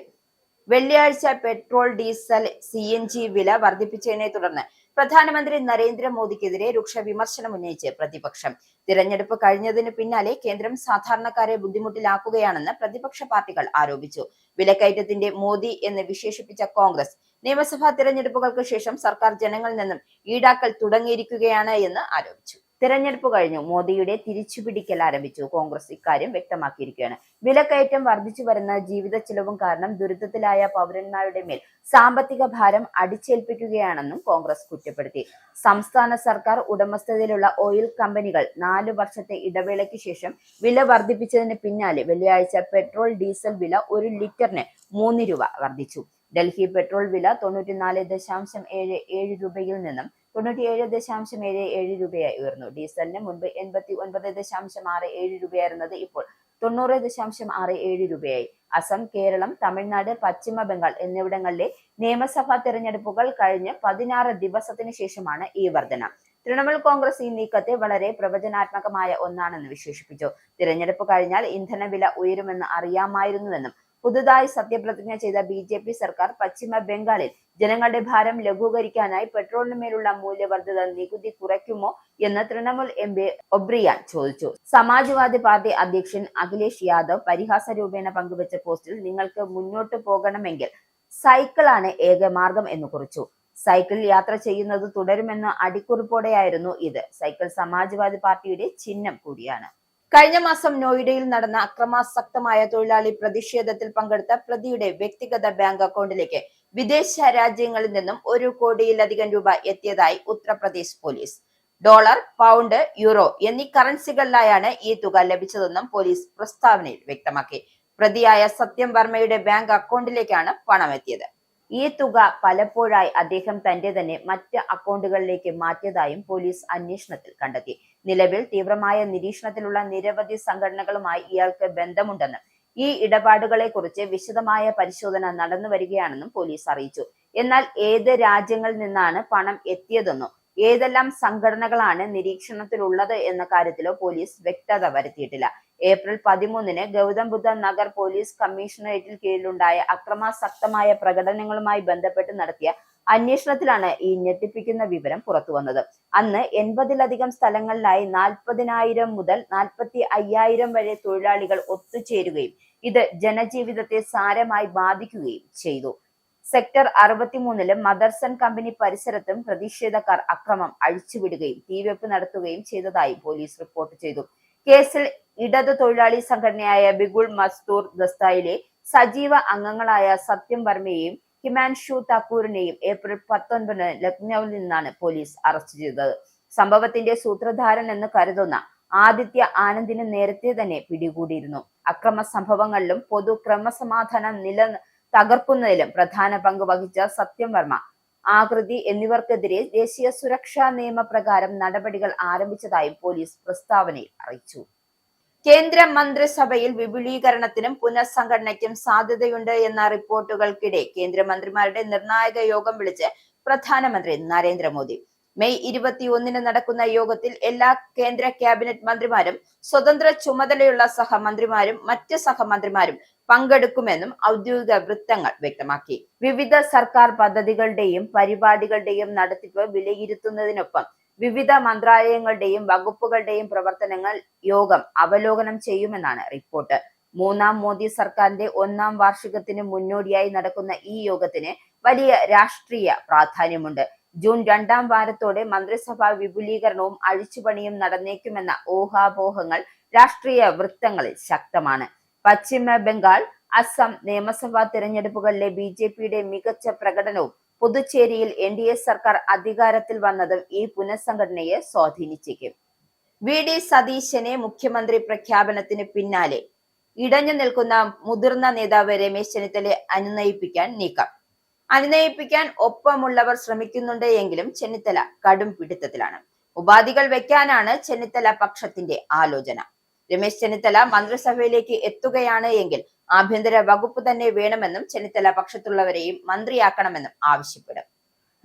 വെള്ളിയാഴ്ച പെട്രോൾ, ഡീസൽ, CNG വില വർദ്ധിപ്പിച്ചതിനെ തുടർന്ന് പ്രധാനമന്ത്രി നരേന്ദ്രമോദിക്കെതിരെ രൂക്ഷ വിമർശനം ഉന്നയിച്ച് പ്രതിപക്ഷം. തിരഞ്ഞെടുപ്പ് കഴിഞ്ഞതിന് പിന്നാലെ കേന്ദ്രം സാധാരണക്കാരെ ബുദ്ധിമുട്ടിലാക്കുകയാണെന്ന് പ്രതിപക്ഷ പാർട്ടികൾ ആരോപിച്ചു. വിലക്കയറ്റത്തിന്റെ മോദി എന്ന് വിശേഷിപ്പിച്ച കോൺഗ്രസ് നിയമസഭാ തിരഞ്ഞെടുപ്പുകൾക്ക് ശേഷം സർക്കാർ ജനങ്ങളിൽ നിന്നും ഈടാക്കൽ തുടങ്ങിയിരിക്കുകയാണ് എന്ന് ആരോപിച്ചു. തിരഞ്ഞെടുപ്പ് കഴിഞ്ഞു, മോദിയുടെ തിരിച്ചുപിടിക്കൽ ആരംഭിച്ചു. കോൺഗ്രസ് ഇക്കാര്യം വ്യക്തമാക്കിയിരിക്കുകയാണ്. വിലക്കയറ്റം വർദ്ധിച്ചു വരുന്ന ജീവിത ചിലവും കാരണം ദുരിതത്തിലായ പൗരന്മാരുടെ മേൽ സാമ്പത്തിക ഭാരം അടിച്ചേൽപ്പിക്കുകയാണെന്നും കോൺഗ്രസ് കുറ്റപ്പെടുത്തി. സംസ്ഥാന സർക്കാർ ഉടമസ്ഥതയിലുള്ള ഓയിൽ കമ്പനികൾ 4 വർഷത്തെ ഇടവേളയ്ക്ക് ശേഷം വില വർദ്ധിപ്പിച്ചതിന് പിന്നാലെ വെള്ളിയാഴ്ച പെട്രോൾ, ഡീസൽ വില 1 ലിറ്ററിന് 3 രൂപ വർദ്ധിച്ചു. ഡൽഹി പെട്രോൾ വില 94.77 രൂപയിൽ നിന്നും 97.77 രൂപയായി ഉയർന്നു. ഡീസലിന് മുൻപ് 89.67 രൂപയായിരുന്നത് ഇപ്പോൾ 90.67 രൂപയായി. അസം, കേരളം, തമിഴ്നാട്, പശ്ചിമ ബംഗാൾ എന്നിവിടങ്ങളിലെ നിയമസഭാ തെരഞ്ഞെടുപ്പുകൾ കഴിഞ്ഞ് 16 ദിവസത്തിന് ശേഷമാണ് ഈ വർധന. തൃണമൂൽ കോൺഗ്രസ് ഈ നീക്കത്തെ വളരെ പ്രവചനാത്മകമായ ഒന്നാണെന്ന് വിശേഷിപ്പിച്ചു. തിരഞ്ഞെടുപ്പ് കഴിഞ്ഞാൽ ഇന്ധനവില ഉയരുമെന്ന് അറിയാമായിരുന്നുവെന്നും പുതുതായി സത്യപ്രതിജ്ഞ ചെയ്ത BJP സർക്കാർ പശ്ചിമ ബംഗാളിൽ ജനങ്ങളുടെ ഭാരം ലഘൂകരിക്കാനായി പെട്രോളിന് മേലുള്ള മൂല്യവർദ്ധിത നികുതി കുറയ്ക്കുമോ എന്ന് തൃണമൂൽ MP ഒബ്രിയാൻ ചോദിച്ചു. സമാജ്വാദി പാർട്ടി അധ്യക്ഷൻ അഖിലേഷ് യാദവ് പരിഹാസ രൂപേണ പങ്കുവച്ച പോസ്റ്റിൽ നിങ്ങൾക്ക് മുന്നോട്ട് പോകണമെങ്കിൽ സൈക്കിളാണ് ഏക മാർഗം എന്ന് കുറിച്ചു. സൈക്കിൾ യാത്ര ചെയ്യുന്നത് തുടരുമെന്ന അടിക്കുറിപ്പോടെയായിരുന്നു ഇത്. സൈക്കിൾ സമാജ്വാദി പാർട്ടിയുടെ ചിഹ്നം കൂടിയാണ്. കഴിഞ്ഞ മാസം നോയിഡയിൽ നടന്ന അക്രമാസക്തമായ തൊഴിലാളി പ്രതിഷേധത്തിൽ പങ്കെടുത്ത പ്രതിയുടെ വ്യക്തിഗത ബാങ്ക് അക്കൗണ്ടിലേക്ക് വിദേശ രാജ്യങ്ങളിൽ നിന്നും 1 കോടിയിലധികം രൂപ എത്തിയതായി Uttar Pradesh police. Dollar, pound, euro എന്നീ കറൻസികളിലായാണ് ഈ തുക ലഭിച്ചതെന്നും പോലീസ് പ്രസ്താവനയിൽ വ്യക്തമാക്കി. പ്രതിയായ സത്യം വർമ്മയുടെ ബാങ്ക് അക്കൗണ്ടിലേക്കാണ് പണം എത്തിയത്. ഈ തുക പലപ്പോഴായി അദ്ദേഹം തന്റെ തന്നെ മറ്റ് അക്കൗണ്ടുകളിലേക്ക് മാറ്റിയതായും പോലീസ് അന്വേഷണത്തിൽ കണ്ടെത്തി. നിലവിൽ തീവ്രമായ നിരീക്ഷണത്തിലുള്ള നിരവധി സംഘടനകളുമായി ഇയാൾക്ക് ബന്ധമുണ്ടെന്നും ഈ ഇടപാടുകളെ കുറിച്ച് വിശദമായ പരിശോധന നടന്നു വരികയാണെന്നും പോലീസ് അറിയിച്ചു. എന്നാൽ ഏത് രാജ്യങ്ങളിൽ നിന്നാണ് പണം എത്തിയതെന്നോ ഏതെല്ലാം സംഘടനകളാണ് നിരീക്ഷണത്തിലുള്ളത് എന്ന കാര്യത്തിലോ പോലീസ് വ്യക്തത വരുത്തിയിട്ടില്ല. ഏപ്രിൽ 13-ന് ഗൗതം ബുദ്ധ നഗർ പോലീസ് കമ്മീഷണറേറ്റിൽ കീഴിലുണ്ടായ അക്രമാസക്തമായ പ്രകടനങ്ങളുമായി ബന്ധപ്പെട്ട് നടത്തിയ അന്വേഷണത്തിലാണ് ഈ ഞെട്ടിപ്പിക്കുന്ന വിവരം പുറത്തുവന്നത്. അന്ന് 80-ലധികം സ്ഥലങ്ങളിലായി 40,000 മുതൽ 45,000 വരെ തൊഴിലാളികൾ ഒത്തുചേരുകയും ഇത് ജനജീവിതത്തെ സാരമായി ബാധിക്കുകയും ചെയ്തു. സെക്ടർ 63-ലും മദർസൺ കമ്പനി പരിസരത്തും പ്രതിഷേധക്കാർ അക്രമം അഴിച്ചുവിടുകയും തീവെപ്പ് നടത്തുകയും ചെയ്തതായി പോലീസ് റിപ്പോർട്ട് ചെയ്തു. കേസിൽ ഇടതു തൊഴിലാളി സംഘടനയായ ബിഗുൾ മസ്ദൂർ ദസ്തയിലെ സജീവ അംഗങ്ങളായ സത്യം വർമ്മയെയും ഹിമാൻഷു താക്കൂറിനെയും ഏപ്രിൽ 19 ലക്നൌവിൽ നിന്നാണ് പോലീസ് അറസ്റ്റ് ചെയ്തത്. സംഭവത്തിന്റെ സൂത്രധാരൻ എന്ന് കരുതുന്ന ആദിത്യ ആനന്ദിനെ നേരത്തെ തന്നെ പിടികൂടിയിരുന്നു. അക്രമ സംഭവങ്ങളിലും പൊതു ക്രമസമാധാനം തകർക്കുന്നതിലും പ്രധാന പങ്ക് വഹിച്ച സത്യം വർമ്മ, ആകൃതി എന്നിവർക്കെതിരെ ദേശീയ സുരക്ഷാ നിയമപ്രകാരം നടപടികൾ ആരംഭിച്ചതായും പോലീസ് പ്രസ്താവനയിൽ അറിയിച്ചു. കേന്ദ്ര മന്ത്രിസഭയിൽ വിപുലീകരണത്തിനും പുനഃസംഘടനയ്ക്കും സാധ്യതയുണ്ട് എന്ന റിപ്പോർട്ടുകൾക്കിടെ കേന്ദ്രമന്ത്രിമാരുടെ നിർണായക യോഗം വിളിച്ച് പ്രധാനമന്ത്രി നരേന്ദ്രമോദി. മെയ് 21 നടക്കുന്ന യോഗത്തിൽ എല്ലാ കേന്ദ്ര ക്യാബിനറ്റ് മന്ത്രിമാരും സ്വതന്ത്ര ചുമതലയുള്ള സഹമന്ത്രിമാരും മറ്റ് സഹമന്ത്രിമാരും പങ്കെടുക്കുമെന്നും ഔദ്യോഗിക വൃത്തങ്ങൾ വ്യക്തമാക്കി. വിവിധ സർക്കാർ പദ്ധതികളുടെയും പരിപാടികളുടെയും നടത്തിപ്പ് വിലയിരുത്തുന്നതിനൊപ്പം വിവിധ മന്ത്രാലയങ്ങളുടെയും വകുപ്പുകളുടെയും പ്രവർത്തനങ്ങൾ യോഗം അവലോകനം ചെയ്യുമെന്നാണ് റിപ്പോർട്ട്. മൂന്നാം മോദി സർക്കാരിന്റെ 1-ാം വാർഷികത്തിന് മുന്നോടിയായി നടക്കുന്ന ഈ യോഗത്തിന് വലിയ രാഷ്ട്രീയ പ്രാധാന്യമുണ്ട്. ജൂൺ 2-ാം വാരത്തോടെ മന്ത്രിസഭാ വിപുലീകരണവും അഴിച്ചുപണിയും നടന്നേക്കുമെന്ന ഊഹാപോഹങ്ങൾ രാഷ്ട്രീയ വൃത്തങ്ങളിൽ ശക്തമാണ്. പശ്ചിമ ബംഗാൾ, അസം നിയമസഭാ തിരഞ്ഞെടുപ്പുകളിലെ BJPയുടെ മികച്ച പ്രകടനവും പുതുച്ചേരിയിൽ NDA സർക്കാർ അധികാരത്തിൽ വന്നതും ഈ പുനഃസംഘടനയെ സ്വാധീനിച്ചേക്കും. VD സതീശനെ മുഖ്യമന്ത്രി പ്രഖ്യാപനത്തിന് പിന്നാലെ ഇടഞ്ഞു നിൽക്കുന്ന മുതിർന്ന നേതാവ് രമേശ് ചെന്നിത്തലയെ അനുനയിപ്പിക്കാൻ ഒപ്പമുള്ളവർ ശ്രമിക്കുന്നുണ്ട് എങ്കിലും ചെന്നിത്തല കടും പിടുത്തത്തിലാണ്. ഉപാധികൾ വെക്കാനാണ് ചെന്നിത്തല പക്ഷത്തിന്റെ ആലോചന. രമേശ് ചെന്നിത്തല മന്ത്രിസഭയിലേക്ക് എത്തുകയാണ് എങ്കിൽ ആഭ്യന്തര വകുപ്പ് തന്നെ വേണമെന്നും ചെന്നിത്തല പക്ഷത്തുള്ളവരെയും മന്ത്രിയാക്കണമെന്നും ആവശ്യപ്പെടും.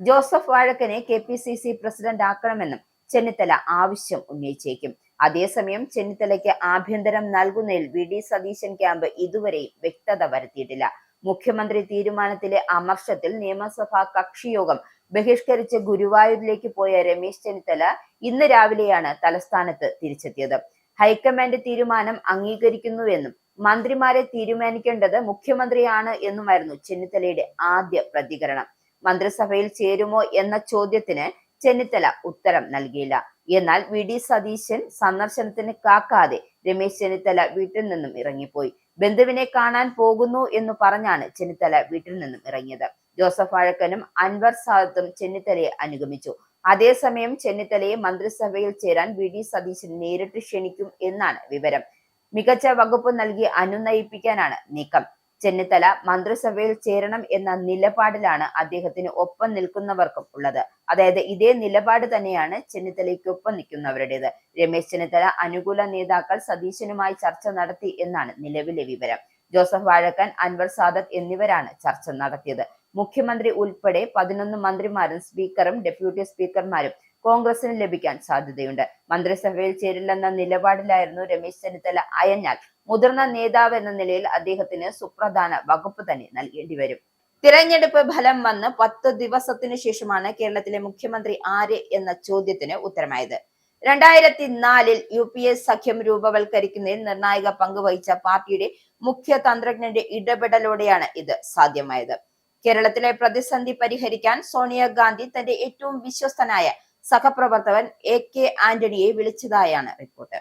ജോസഫ് വാഴക്കനെ KPCC പ്രസിഡന്റ് ആക്കണമെന്നും ചെന്നിത്തല ആവശ്യം ഉന്നയിച്ചേക്കും. അതേസമയം ചെന്നിത്തലയ്ക്ക് ആഭ്യന്തരം നൽകുന്നതിൽ VD സതീശൻ ക്യാമ്പ് ഇതുവരെയും വ്യക്തത വരുത്തിയിട്ടില്ല. മുഖ്യമന്ത്രി തീരുമാനത്തിലെ അമർഷത്തിൽ നിയമസഭാ കക്ഷിയോഗം ബഹിഷ്കരിച്ച് ഗുരുവായൂരിലേക്ക് പോയ രമേശ് ചെന്നിത്തല ഇന്ന് രാവിലെയാണ് തലസ്ഥാനത്ത് തിരിച്ചെത്തിയത്. ഹൈക്കമാൻഡ് തീരുമാനം അംഗീകരിക്കുന്നുവെന്നും മന്ത്രിമാരെ തീരുമാനിക്കേണ്ടത് മുഖ്യമന്ത്രിയാണ് എന്നുമായിരുന്നു ചെന്നിത്തലയുടെ ആദ്യ പ്രതികരണം. മന്ത്രിസഭയിൽ ചേരുമോ എന്ന ചോദ്യത്തിന് ചെന്നിത്തല ഉത്തരം നൽകിയില്ല. എന്നാൽ VD സതീശൻ സന്ദർശനത്തിന് കാക്കാതെ രമേശ് ചെന്നിത്തല വീട്ടിൽ നിന്നും ഇറങ്ങിപ്പോയി. ബന്ധുവിനെ കാണാൻ പോകുന്നു എന്ന് പറഞ്ഞാണ് ചെന്നിത്തല വീട്ടിൽ നിന്നും ഇറങ്ങിയത്. ജോസഫ് വാഴക്കനും അൻവർ സാദത്തും ചെന്നിത്തലയെ അനുഗമിച്ചു. അതേസമയം ചെന്നിത്തലയെ മന്ത്രിസഭയിൽ ചേരാൻ VD സതീശൻ നേരിട്ട് ക്ഷണിക്കും എന്നാണ് വിവരം. മികച്ച വകുപ്പ് നൽകി അനുനയിപ്പിക്കാനാണ് നീക്കം. ചെന്നിത്തല മന്ത്രിസഭയിൽ ചേരണം എന്ന നിലപാടിലാണ് അദ്ദേഹത്തിന് ഒപ്പം നിൽക്കുന്നവർക്കും ഉള്ളത്. അതായത് ഇതേ നിലപാട് തന്നെയാണ് ചെന്നിത്തലയ്ക്കൊപ്പം നിൽക്കുന്നവരുടേത്. രമേശ് ചെന്നിത്തല അനുകൂല നേതാക്കൾ സതീശനുമായി ചർച്ച നടത്തി എന്നാണ് നിലവിലെ വിവരം. ജോസഫ് വാഴക്കൻ, അൻവർ സാദത്ത് എന്നിവരാണ് ചർച്ച നടത്തിയത്. മുഖ്യമന്ത്രി ഉൾപ്പെടെ 11 മന്ത്രിമാരും സ്പീക്കറും ഡെപ്യൂട്ടി സ്പീക്കർമാരും കോൺഗ്രസിന് ലഭിക്കാൻ സാധ്യതയുണ്ട്. മന്ത്രിസഭയിൽ ചേരില്ലെന്ന നിലപാടിലായിരുന്നു രമേശ് ചെന്നിത്തല അയഞ്ഞാൽ മുതിർന്ന നേതാവ് എന്ന നിലയിൽ അദ്ദേഹത്തിന് സുപ്രധാന വകുപ്പ് തന്നെ നൽകേണ്ടി വരും. തിരഞ്ഞെടുപ്പ് ഫലം വന്ന് 10 ദിവസത്തിനു ശേഷമാണ് കേരളത്തിലെ മുഖ്യമന്ത്രി ആര് എന്ന ചോദ്യത്തിന് ഉത്തരമായത്. 2004-ൽ UPA സഖ്യം രൂപവൽക്കരിക്കുന്നതിൽ നിർണായക പങ്ക് വഹിച്ച പാർട്ടിയുടെ മുഖ്യ തന്ത്രജ്ഞന്റെ ഇടപെടലോടെയാണ് ഇത് സാധ്യമായത്. കേരളത്തിലെ പ്രതിസന്ധി പരിഹരിക്കാൻ സോണിയാഗാന്ധി തന്റെ ഏറ്റവും വിശ്വസ്തനായ സഹപ്രവർത്തകൻ AK ആന്റണിയെ വിളിച്ചതായാണ് റിപ്പോർട്ട്.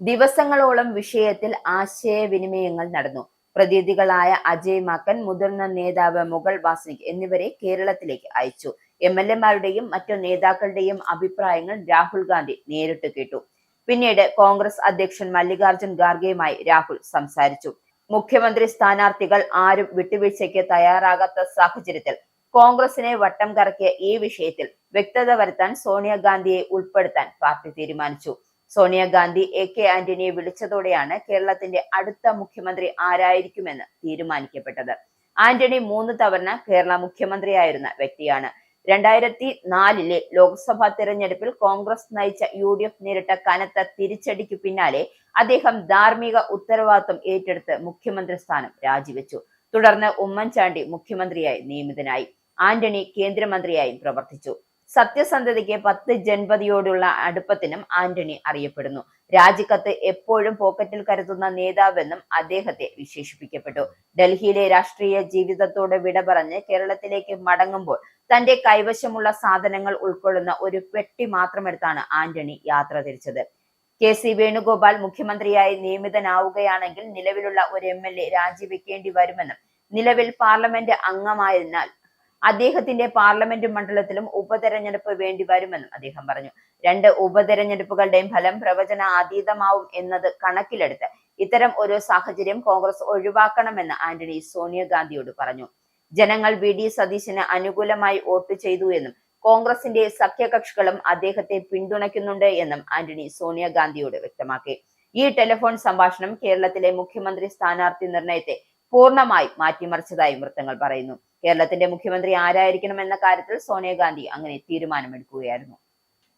ദിവസങ്ങളോളം വിഷയത്തിൽ ആശയവിനിമയങ്ങൾ നടന്നു. പ്രതിനിധികളായ അജയ് മാക്കൻ, മുതിർന്ന നേതാവ് മുഗൾ വാസ്നിക് എന്നിവരെ കേരളത്തിലേക്ക് അയച്ചു. MLA-മാരുടെയും മറ്റു നേതാക്കളുടെയും അഭിപ്രായങ്ങൾ രാഹുൽ ഗാന്ധി നേരിട്ട് കേട്ടു. പിന്നീട് കോൺഗ്രസ് അധ്യക്ഷൻ മല്ലികാർജുൻ ഖാർഗെയുമായി രാഹുൽ സംസാരിച്ചു. മുഖ്യമന്ത്രി സ്ഥാനാർത്ഥികൾ ആരും വിട്ടുവീഴ്ചയ്ക്ക് തയ്യാറാകാത്ത സാഹചര്യത്തിൽ കോൺഗ്രസിനെ വട്ടം കറക്കിയ ഈ വിഷയത്തിൽ വ്യക്തത വരുത്താൻ സോണിയാഗാന്ധിയെ ഉൾപ്പെടുത്താൻ പാർട്ടി തീരുമാനിച്ചു. സോണിയാഗാന്ധി AK ആന്റണിയെ വിളിച്ചതോടെയാണ് കേരളത്തിന്റെ അടുത്ത മുഖ്യമന്ത്രി ആരായിരിക്കുമെന്ന് തീരുമാനിക്കപ്പെട്ടത്. ആന്റണി 3 തവണ കേരള മുഖ്യമന്ത്രിയായിരുന്ന വ്യക്തിയാണ്. 2004-ലെ ലോക്സഭാ തെരഞ്ഞെടുപ്പിൽ കോൺഗ്രസ് നയിച്ച UDF നേരിട്ട കനത്ത തിരിച്ചടിക്ക് പിന്നാലെ അദ്ദേഹം ധാർമ്മിക ഉത്തരവാദിത്വം ഏറ്റെടുത്ത് മുഖ്യമന്ത്രി സ്ഥാനം രാജിവെച്ചു. തുടർന്ന് ഉമ്മൻചാണ്ടി മുഖ്യമന്ത്രിയായി നിയമിതനായി. ആന്റണി കേന്ദ്രമന്ത്രിയായും പ്രവർത്തിച്ചു. സത്യസന്ധതയ്ക്ക് 10 ജൻപതിയോടുള്ള അടുപ്പത്തിനും ആന്റണി അറിയപ്പെടുന്നു. രാജിക്കത്ത് എപ്പോഴും പോക്കറ്റിൽ കരുതുന്ന നേതാവെന്നും അദ്ദേഹത്തെ വിശേഷിപ്പിക്കപ്പെട്ടു. ഡൽഹിയിലെ രാഷ്ട്രീയ ജീവിതത്തോട് വിട പറഞ്ഞ് കേരളത്തിലേക്ക് മടങ്ങുമ്പോൾ തന്റെ കൈവശമുള്ള സാധനങ്ങൾ ഉൾക്കൊള്ളുന്ന ഒരു പെട്ടി മാത്രമെടുത്താണ് ആന്റണി യാത്ര തിരിച്ചത്. കെ.സി. വേണുഗോപാൽ മുഖ്യമന്ത്രിയായി നിയമിതനാവുകയാണെങ്കിൽ നിലവിലുള്ള ഒരു MLA രാജിവെക്കേണ്ടി വരുമെന്നും നിലവിൽ പാർലമെന്റ് അംഗമായതിനാൽ അദ്ദേഹത്തിന്റെ പാർലമെന്റ് മണ്ഡലത്തിലും ഉപതെരഞ്ഞെടുപ്പ് വേണ്ടി വരുമെന്നും അദ്ദേഹം പറഞ്ഞു. 2 ഉപതെരഞ്ഞെടുപ്പുകളുടെയും ഫലം പ്രവചനാതീതമാവും എന്നത് കണക്കിലെടുത്ത് ഇത്തരം ഒരു സാഹചര്യം കോൺഗ്രസ് ഒഴിവാക്കണമെന്ന് ആന്റണി സോണിയാഗാന്ധിയോട് പറഞ്ഞു. ജനങ്ങൾ VD സതീശന് അനുകൂലമായി വോട്ട് ചെയ്തു എന്നും കോൺഗ്രസിന്റെ സഖ്യകക്ഷികളും അദ്ദേഹത്തെ പിന്തുണയ്ക്കുന്നുണ്ട് എന്നും ആന്റണി സോണിയാഗാന്ധിയോട് വ്യക്തമാക്കി. ഈ ടെലിഫോൺ സംഭാഷണം കേരളത്തിലെ മുഖ്യമന്ത്രി സ്ഥാനാർത്ഥി നിർണയത്തെ പൂർണ്ണമായി മാറ്റിമറിച്ചതായി വൃത്തങ്ങൾ പറയുന്നു. കേരളത്തിന്റെ മുഖ്യമന്ത്രി ആരായിരിക്കണം എന്ന കാര്യത്തിൽ സോണിയാഗാന്ധി അങ്ങനെ തീരുമാനമെടുക്കുകയായിരുന്നു.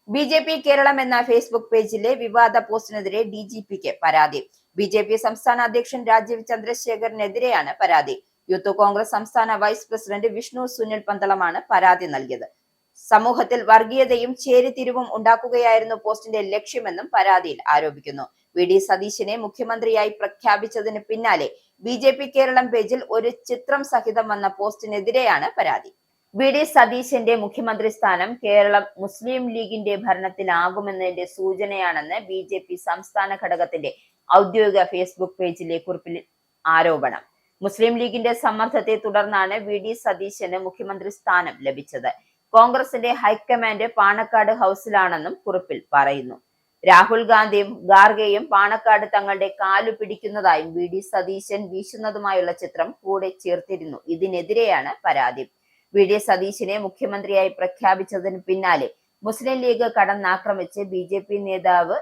BJP കേരളം എന്ന ഫേസ്ബുക്ക് പേജിലെ വിവാദ പോസ്റ്റിനെതിരെ DGPക്ക് പരാതി. BJP സംസ്ഥാന അധ്യക്ഷൻ രാജീവ് ചന്ദ്രശേഖറിനെതിരെയാണ് പരാതി. യൂത്ത് കോൺഗ്രസ് സംസ്ഥാന വൈസ് പ്രസിഡന്റ് വിഷ്ണു സുനിൽ പന്തളമാണ് പരാതി നൽകിയത്. സമൂഹത്തിൽ വർഗീയതയും ചേരിതിരിവും ഉണ്ടാക്കുകയായിരുന്നു പോസ്റ്റിന്റെ ലക്ഷ്യമെന്നും പരാതിയിൽ ആരോപിക്കുന്നു. VD സതീശനെ മുഖ്യമന്ത്രിയായി പ്രഖ്യാപിച്ചതിന് പിന്നാലെ BJP കേരളം പേജിൽ ഒരു ചിത്രം സഹിതം വന്ന പോസ്റ്റിനെതിരെയാണ് പരാതി. VD സതീശന്റെ മുഖ്യമന്ത്രി സ്ഥാനം കേരളം മുസ്ലിം ലീഗിന്റെ ഭരണത്തിലാകുമെന്നതിന്റെ സൂചനയാണെന്ന് BJP സംസ്ഥാന ഘടകത്തിന്റെ ഔദ്യോഗിക ഫേസ്ബുക്ക് പേജിലെ കുറിപ്പിൽ ആരോപണം. മുസ്ലിം ലീഗിന്റെ സമ്മർദ്ദത്തെ തുടർന്നാണ് VD സതീശന് മുഖ്യമന്ത്രി സ്ഥാനം ലഭിച്ചത്. കോൺഗ്രസിന്റെ ഹൈക്കമാൻഡ് പാണക്കാട് ഹൗസിലാണെന്നും കുറിപ്പിൽ പറയുന്നു. രാഹുൽ ഗാന്ധിയും ഖാർഗെയും പാണക്കാട് തങ്ങളുടെ കാലു പിടിക്കുന്നതായും VD സതീശൻ വീശുന്നതുമായുള്ള ചിത്രം കൂടെ ചേർത്തിരുന്നു. ഇതിനെതിരെയാണ് പരാതി. VD സതീശനെ മുഖ്യമന്ത്രിയായി പ്രഖ്യാപിച്ചതിന് പിന്നാലെ മുസ്ലിം ലീഗ് കടന്നാക്രമിച്ച് BJP നേതാവ്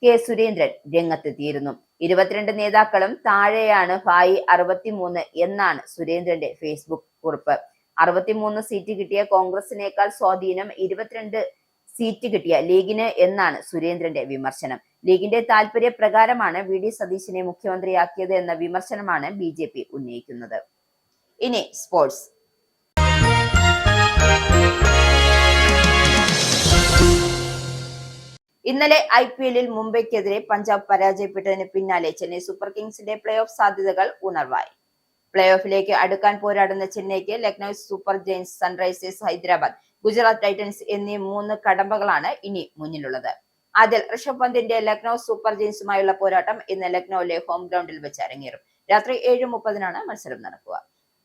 K. സുരേന്ദ്രൻ രംഗത്തെത്തിയിരുന്നു. 22 നേതാക്കളും താഴെയാണ് ഭായി 63 എന്നാണ് സുരേന്ദ്രന്റെ ഫേസ്ബുക്ക് കുറിപ്പ്. 63 സീറ്റ് കിട്ടിയ കോൺഗ്രസിനേക്കാൾ സ്വാധീനം 22 സീറ്റ് കിട്ടിയ ലീഗിന് എന്നാണ് സുരേന്ദ്രന്റെ വിമർശനം. ലീഗിന്റെ താല്പര്യപ്രകാരമാണ് VD സതീശനെ മുഖ്യമന്ത്രിയാക്കിയത് എന്ന വിമർശനമാണ് BJP ഉന്നയിക്കുന്നത്. ഇനി സ്പോർട്സ്. ഇന്നലെ IPL-ൽ മുംബൈക്കെതിരെ പഞ്ചാബ് പരാജയപ്പെട്ടതിന് പിന്നാലെ ചെന്നൈ സൂപ്പർ കിങ്സിന്റെ പ്ലേ ഓഫ് സാധ്യതകൾ ഉണർവായി. പ്ലേ ഓഫിലേക്ക് അടുക്കാൻ പോരാടുന്ന ചെന്നൈക്ക് Lucknow Super Giants, Sunrisers Hyderabad, Gujarat Titans എന്നീ 3 കടമ്പകളാണ് ഇനി മുന്നിലുള്ളത്. അതിൽ ഋഷഭ് പന്തിന്റെ ലക്നൌ സൂപ്പർ ജയൻസുമായുള്ള പോരാട്ടം ഇന്ന് ലക്നൌവിലെ ഹോം ഗ്രൗണ്ടിൽ വെച്ച് അരങ്ങേറും. രാത്രി 7:30 മത്സരം നടക്കുക.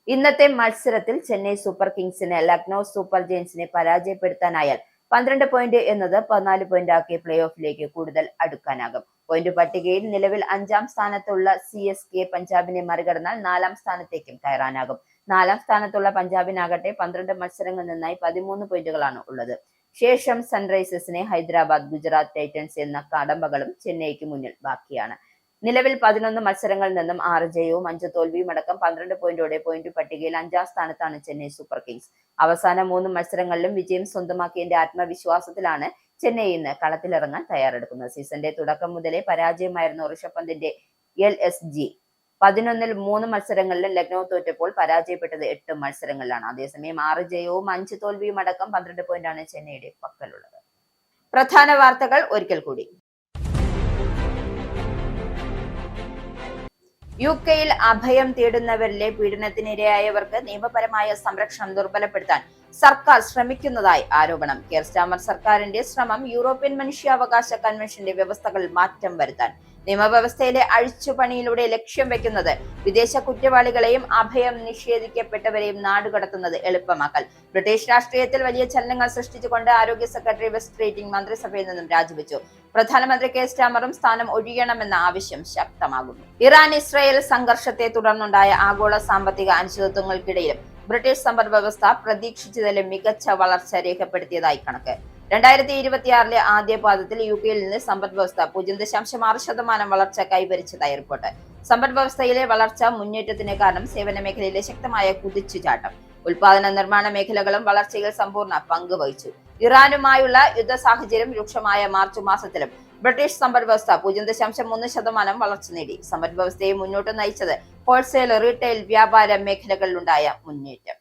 ഇന്നത്തെ മത്സരത്തിൽ ചെന്നൈ സൂപ്പർ കിങ്സിന് ലക്നൌ സൂപ്പർ ജയൻസിനെ പരാജയപ്പെടുത്താനായാൽ 12 പോയിന്റ് എന്നത് 14 പോയിന്റ് ആക്കി പ്ലേ ഓഫിലേക്ക് കൂടുതൽ അടുക്കാനാകും. പോയിന്റ് പട്ടികയിൽ നിലവിൽ 5ാം സ്ഥാനത്തുള്ള CSK പഞ്ചാബിനെ മറികടന്നാൽ 4ാം സ്ഥാനത്തേക്കും കയറാനാകും. 4ാം സ്ഥാനത്തുള്ള പഞ്ചാബിനാകട്ടെ 12 മത്സരങ്ങളിൽ നിന്നായി 13 പോയിന്റുകളാണ് ഉള്ളത്. ശേഷം സൺറൈസേഴ്സിനെ ഹൈദരാബാദ്, ഗുജറാത്ത് ടൈറ്റൻസ് എന്ന കടമ്പകളും ചെന്നൈക്ക് മുന്നിൽ ബാക്കിയാണ്. നിലവിൽ 11 മത്സരങ്ങളിൽ നിന്നും 6 ജയവും 5 തോൽവിയും അടക്കം 12 പോയിന്റോടെ പോയിന്റ് പട്ടികയിൽ 5ാം സ്ഥാനത്താണ് ചെന്നൈ സൂപ്പർ കിങ്സ്. അവസാന 3 മത്സരങ്ങളിലും വിജയം സ്വന്തമാക്കിയതിന്റെ ആത്മവിശ്വാസത്തിലാണ് ചെന്നൈ ഇന്ന് കളത്തിലിറങ്ങാൻ തയ്യാറെടുക്കുന്നത്. സീസണിന്റെ തുടക്കം മുതലേ പരാജയമായിരുന്നു ഋഷഭ് പന്തിന്റെ LSG. 11-ൽ 3 മത്സരങ്ങളിലും ലക്നൌ തോറ്റപ്പോൾ പരാജയപ്പെട്ടത് 8 മത്സരങ്ങളിലാണ്. അതേസമയം 6 ജയവും 5 തോൽവിയും അടക്കം 12 പോയിന്റാണ് ചെന്നൈയുടെ പക്കലുള്ളത്. പ്രധാന വാർത്തകൾ ഒരിക്കൽ കൂടി. UK-ൽ അഭയം തേടുന്നവരിലെ പീഡനത്തിനിരയായവർക്ക് നിയമപരമായ സംരക്ഷണം ദുർബലപ്പെടുത്താൻ സർക്കാർ ശ്രമിക്കുന്നതായി ആരോപണം. കെയർ സ്റ്റാമർ സർക്കാരിന്റെ ശ്രമം യൂറോപ്യൻ മനുഷ്യാവകാശ കൺവെൻഷന്റെ വ്യവസ്ഥകളിൽ മാറ്റം വരുത്താൻ. നിയമവ്യവസ്ഥയിലെ അഴിച്ചുപണിയിലൂടെ ലക്ഷ്യം വെക്കുന്നത് വിദേശ കുറ്റവാളികളെയും അഭയം നിഷേധിക്കപ്പെട്ടവരെയും നാടുകടത്തുന്നത് എളുപ്പമാക്കൽ. ബ്രിട്ടീഷ് രാഷ്ട്രീയത്തിൽ വലിയ ചലനങ്ങൾ സൃഷ്ടിച്ചുകൊണ്ട് ആരോഗ്യ സെക്രട്ടറി വെസ്റ്റ് റേറ്റിംഗ് മന്ത്രിസഭയിൽ നിന്നും രാജിവെച്ചു. പ്രധാനമന്ത്രി കെയർ സ്റ്റാമറും സ്ഥാനം ഒഴിയണമെന്ന ആവശ്യം ശക്തമാകുന്നു. ഇറാൻ-ഇസ്രായേൽ സംഘർഷത്തെ തുടർന്നുണ്ടായ ആഗോള സാമ്പത്തിക അനിശ്ചിതത്വങ്ങൾക്കിടയിലും ബ്രിട്ടീഷ് സമ്പദ് വ്യവസ്ഥ പ്രതീക്ഷിച്ചതിലും മികച്ച വളർച്ച രേഖപ്പെടുത്തിയതായി കണക്ക്. 2026-ലെ ആദ്യ പാദത്തിൽ UK-യിൽ നിന്ന് സമ്പദ് വ്യവസ്ഥ 0.6% വളർച്ച കൈവരിച്ചതായി റിപ്പോർട്ട്. സമ്പദ് വ്യവസ്ഥയിലെ വളർച്ച മുന്നേറ്റത്തിന് കാരണം സേവന മേഖലയിലെ ശക്തമായ കുതിച്ചുചാട്ടം. ഉൽപാദന നിർമ്മാണ മേഖലകളും വളർച്ചയിൽ സമ്പൂർണ്ണ പങ്ക് വഹിച്ചു. ഇറാനുമായുള്ള യുദ്ധ സാഹചര്യം രൂക്ഷമായ മാർച്ച് മാസത്തിലും ബ്രിട്ടീഷ് സമ്പദ് വ്യവസ്ഥ 0.3% വളർച്ച നേടി. സമ്പദ് വ്യവസ്ഥയെ മുന്നോട്ട് നയിച്ചത് ഹോൾസെയിൽ, റീറ്റെയിൽ, വ്യാപാര മേഖലകളിലുണ്ടായ മുന്നേറ്റം.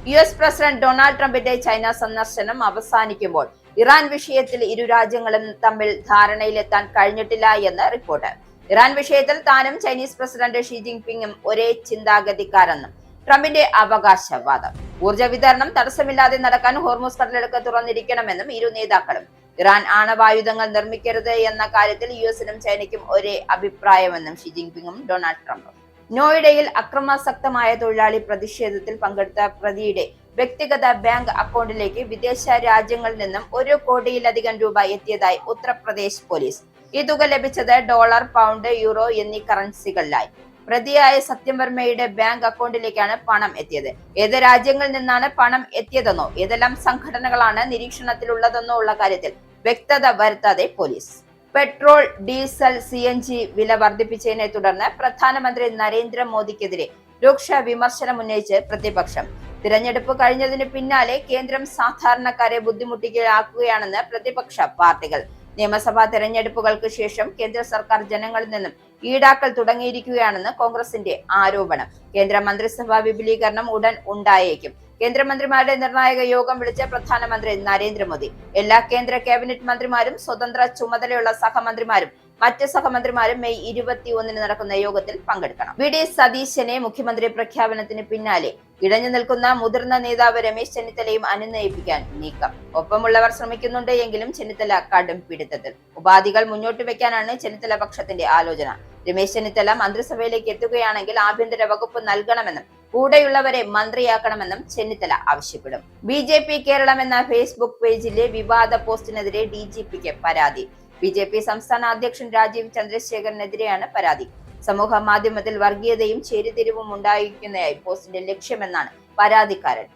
US പ്രസിഡന്റ് ഡൊണാൾഡ് ട്രംപിന്റെ ചൈന സന്ദർശനം അവസാനിക്കുമ്പോൾ ഇറാൻ വിഷയത്തിൽ ഇരു രാജ്യങ്ങളും തമ്മിൽ ധാരണയിലെത്താൻ കഴിഞ്ഞിട്ടില്ല എന്ന് റിപ്പോർട്ട്. ഇറാൻ വിഷയത്തിൽ താനും ചൈനീസ് പ്രസിഡന്റ് ഷീ ജിൻപിങ്ങും ഒരേ ചിന്താഗതിക്കാരെന്നും ട്രംപിന്റെ അവകാശവാദം. ഊർജ്ജ വിതരണം തടസ്സമില്ലാതെ നടക്കാൻ ഹോർമുസ് കടലിടുക്ക് തുറന്നിരിക്കണമെന്നും ഇരു നേതാക്കളും. ഇറാൻ ആണവായുധങ്ങൾ നിർമ്മിക്കരുത് എന്ന കാര്യത്തിൽ യുഎസിനും ചൈനയ്ക്കും ഒരേ അഭിപ്രായമെന്നും ഷീ ജിൻപിങ്ങും ഡൊണാൾഡ് ട്രംപും. നോയിഡയിൽ അക്രമാസക്തമായ തൊഴിലാളി പ്രതിഷേധത്തിൽ പങ്കെടുത്ത പ്രതിയുടെ വ്യക്തിഗത ബാങ്ക് അക്കൗണ്ടിലേക്ക് വിദേശ രാജ്യങ്ങളിൽ നിന്നും 1 കോടിയിലധികം രൂപ എത്തിയതായി ഉത്തർപ്രദേശ് പോലീസ്. ഈ തുക ലഭിച്ചത് ഡോളർ, പൗണ്ട്, യൂറോ എന്നീ കറൻസികളിലായി. പ്രതിയായ സത്യം വർമ്മയുടെ ബാങ്ക് അക്കൗണ്ടിലേക്കാണ് പണം എത്തിയത്. ഏത് രാജ്യങ്ങളിൽ നിന്നാണ് പണം എത്തിയതെന്നോ ഏതെല്ലാം സംഘടനകളാണ് നിരീക്ഷണത്തിലുള്ളതെന്നോ ഉള്ള കാര്യത്തിൽ വ്യക്തത വരുത്താതെ പോലീസ്. പെട്രോൾ, ഡീസൽ, CNG വില വർദ്ധിപ്പിച്ചതിനെ തുടർന്ന് പ്രധാനമന്ത്രി നരേന്ദ്രമോദിക്കെതിരെ രൂക്ഷ വിമർശനം ഉന്നയിച്ച് പ്രതിപക്ഷം. തിരഞ്ഞെടുപ്പ് കഴിഞ്ഞതിന് പിന്നാലെ കേന്ദ്രം സാധാരണക്കാരെ ബുദ്ധിമുട്ടിക്കുകയാണെന്ന് പ്രതിപക്ഷ പാർട്ടികൾ. നിയമസഭാ തെരഞ്ഞെടുപ്പുകൾക്ക് ശേഷം കേന്ദ്ര സർക്കാർ ജനങ്ങളിൽ നിന്നും ഈടാക്കൽ തുടങ്ങിയിരിക്കുകയാണെന്ന് കോൺഗ്രസിന്റെ ആരോപണം. കേന്ദ്ര മന്ത്രിസഭാ വിപുലീകരണം ഉടൻ ഉണ്ടായേക്കും. കേന്ദ്രമന്ത്രിമാരുടെ നിർണായക യോഗം വിളിച്ച പ്രധാനമന്ത്രി നരേന്ദ്രമോദി. എല്ലാ കേന്ദ്ര ക്യാബിനറ്റ് മന്ത്രിമാരും സ്വതന്ത്ര ചുമതലയുള്ള സഹമന്ത്രിമാരും മറ്റ് സഹമന്ത്രിമാരും മെയ് 21 നടക്കുന്ന യോഗത്തിൽ പങ്കെടുക്കണം. VD സതീശനെ മുഖ്യമന്ത്രി പ്രഖ്യാപനത്തിന് പിന്നാലെ ഇടഞ്ഞു നിൽക്കുന്ന മുതിർന്ന നേതാവ് രമേശ് ചെന്നിത്തലയും അനുനയിപ്പിക്കാൻ നീക്കം. ഒപ്പമുള്ളവർ ശ്രമിക്കുന്നുണ്ട് എങ്കിലും ചെന്നിത്തല കടും പിടുത്തത്തിൽ. ഉപാധികൾ മുന്നോട്ട് വെക്കാനാണ് ചെന്നിത്തല പക്ഷത്തിന്റെ ആലോചന. രമേശ് ചെന്നിത്തല മന്ത്രിസഭയിലേക്ക് എത്തുകയാണെങ്കിൽ ആഭ്യന്തര വകുപ്പ് നൽകണമെന്നും കൂടെയുള്ളവരെ മന്ത്രിയാക്കണമെന്നും ചെന്നിത്തല ആവശ്യപ്പെടും. BJP കേരളം എന്ന ഫേസ്ബുക്ക് പേജിലെ വിവാദ പോസ്റ്റിനെതിരെ DGPക്ക് പരാതി. BJP സംസ്ഥാന അധ്യക്ഷൻ രാജീവ് ചന്ദ്രശേഖരനെതിരെയാണ് പരാതി. സമൂഹ മാധ്യമത്തിൽ വർഗീയതയും ചേരിതിരിവും ഉണ്ടായിരിക്കുന്നതായി പോസ്റ്റിന്റെ ലക്ഷ്യമെന്നാണ് പരാതിക്കാരൻ.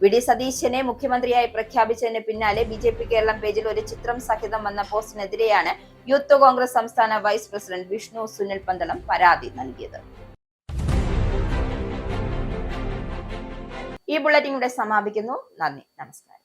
VD സതീശനെ മുഖ്യമന്ത്രിയായി പ്രഖ്യാപിച്ചതിന് പിന്നാലെ BJP കേരളം പേജിൽ ഒരു ചിത്രം സഹിതം വന്ന പോസ്റ്റിനെതിരെയാണ് യൂത്ത് കോൺഗ്രസ് സംസ്ഥാന വൈസ് പ്രസിഡന്റ് വിഷ്ണു സുനിൽ പന്തളം പരാതി നൽകിയത്. ഈ ബുള്ളറ്റിൻ ഇവിടെ സമാപിക്കുന്നു. നന്ദി, നമസ്കാരം.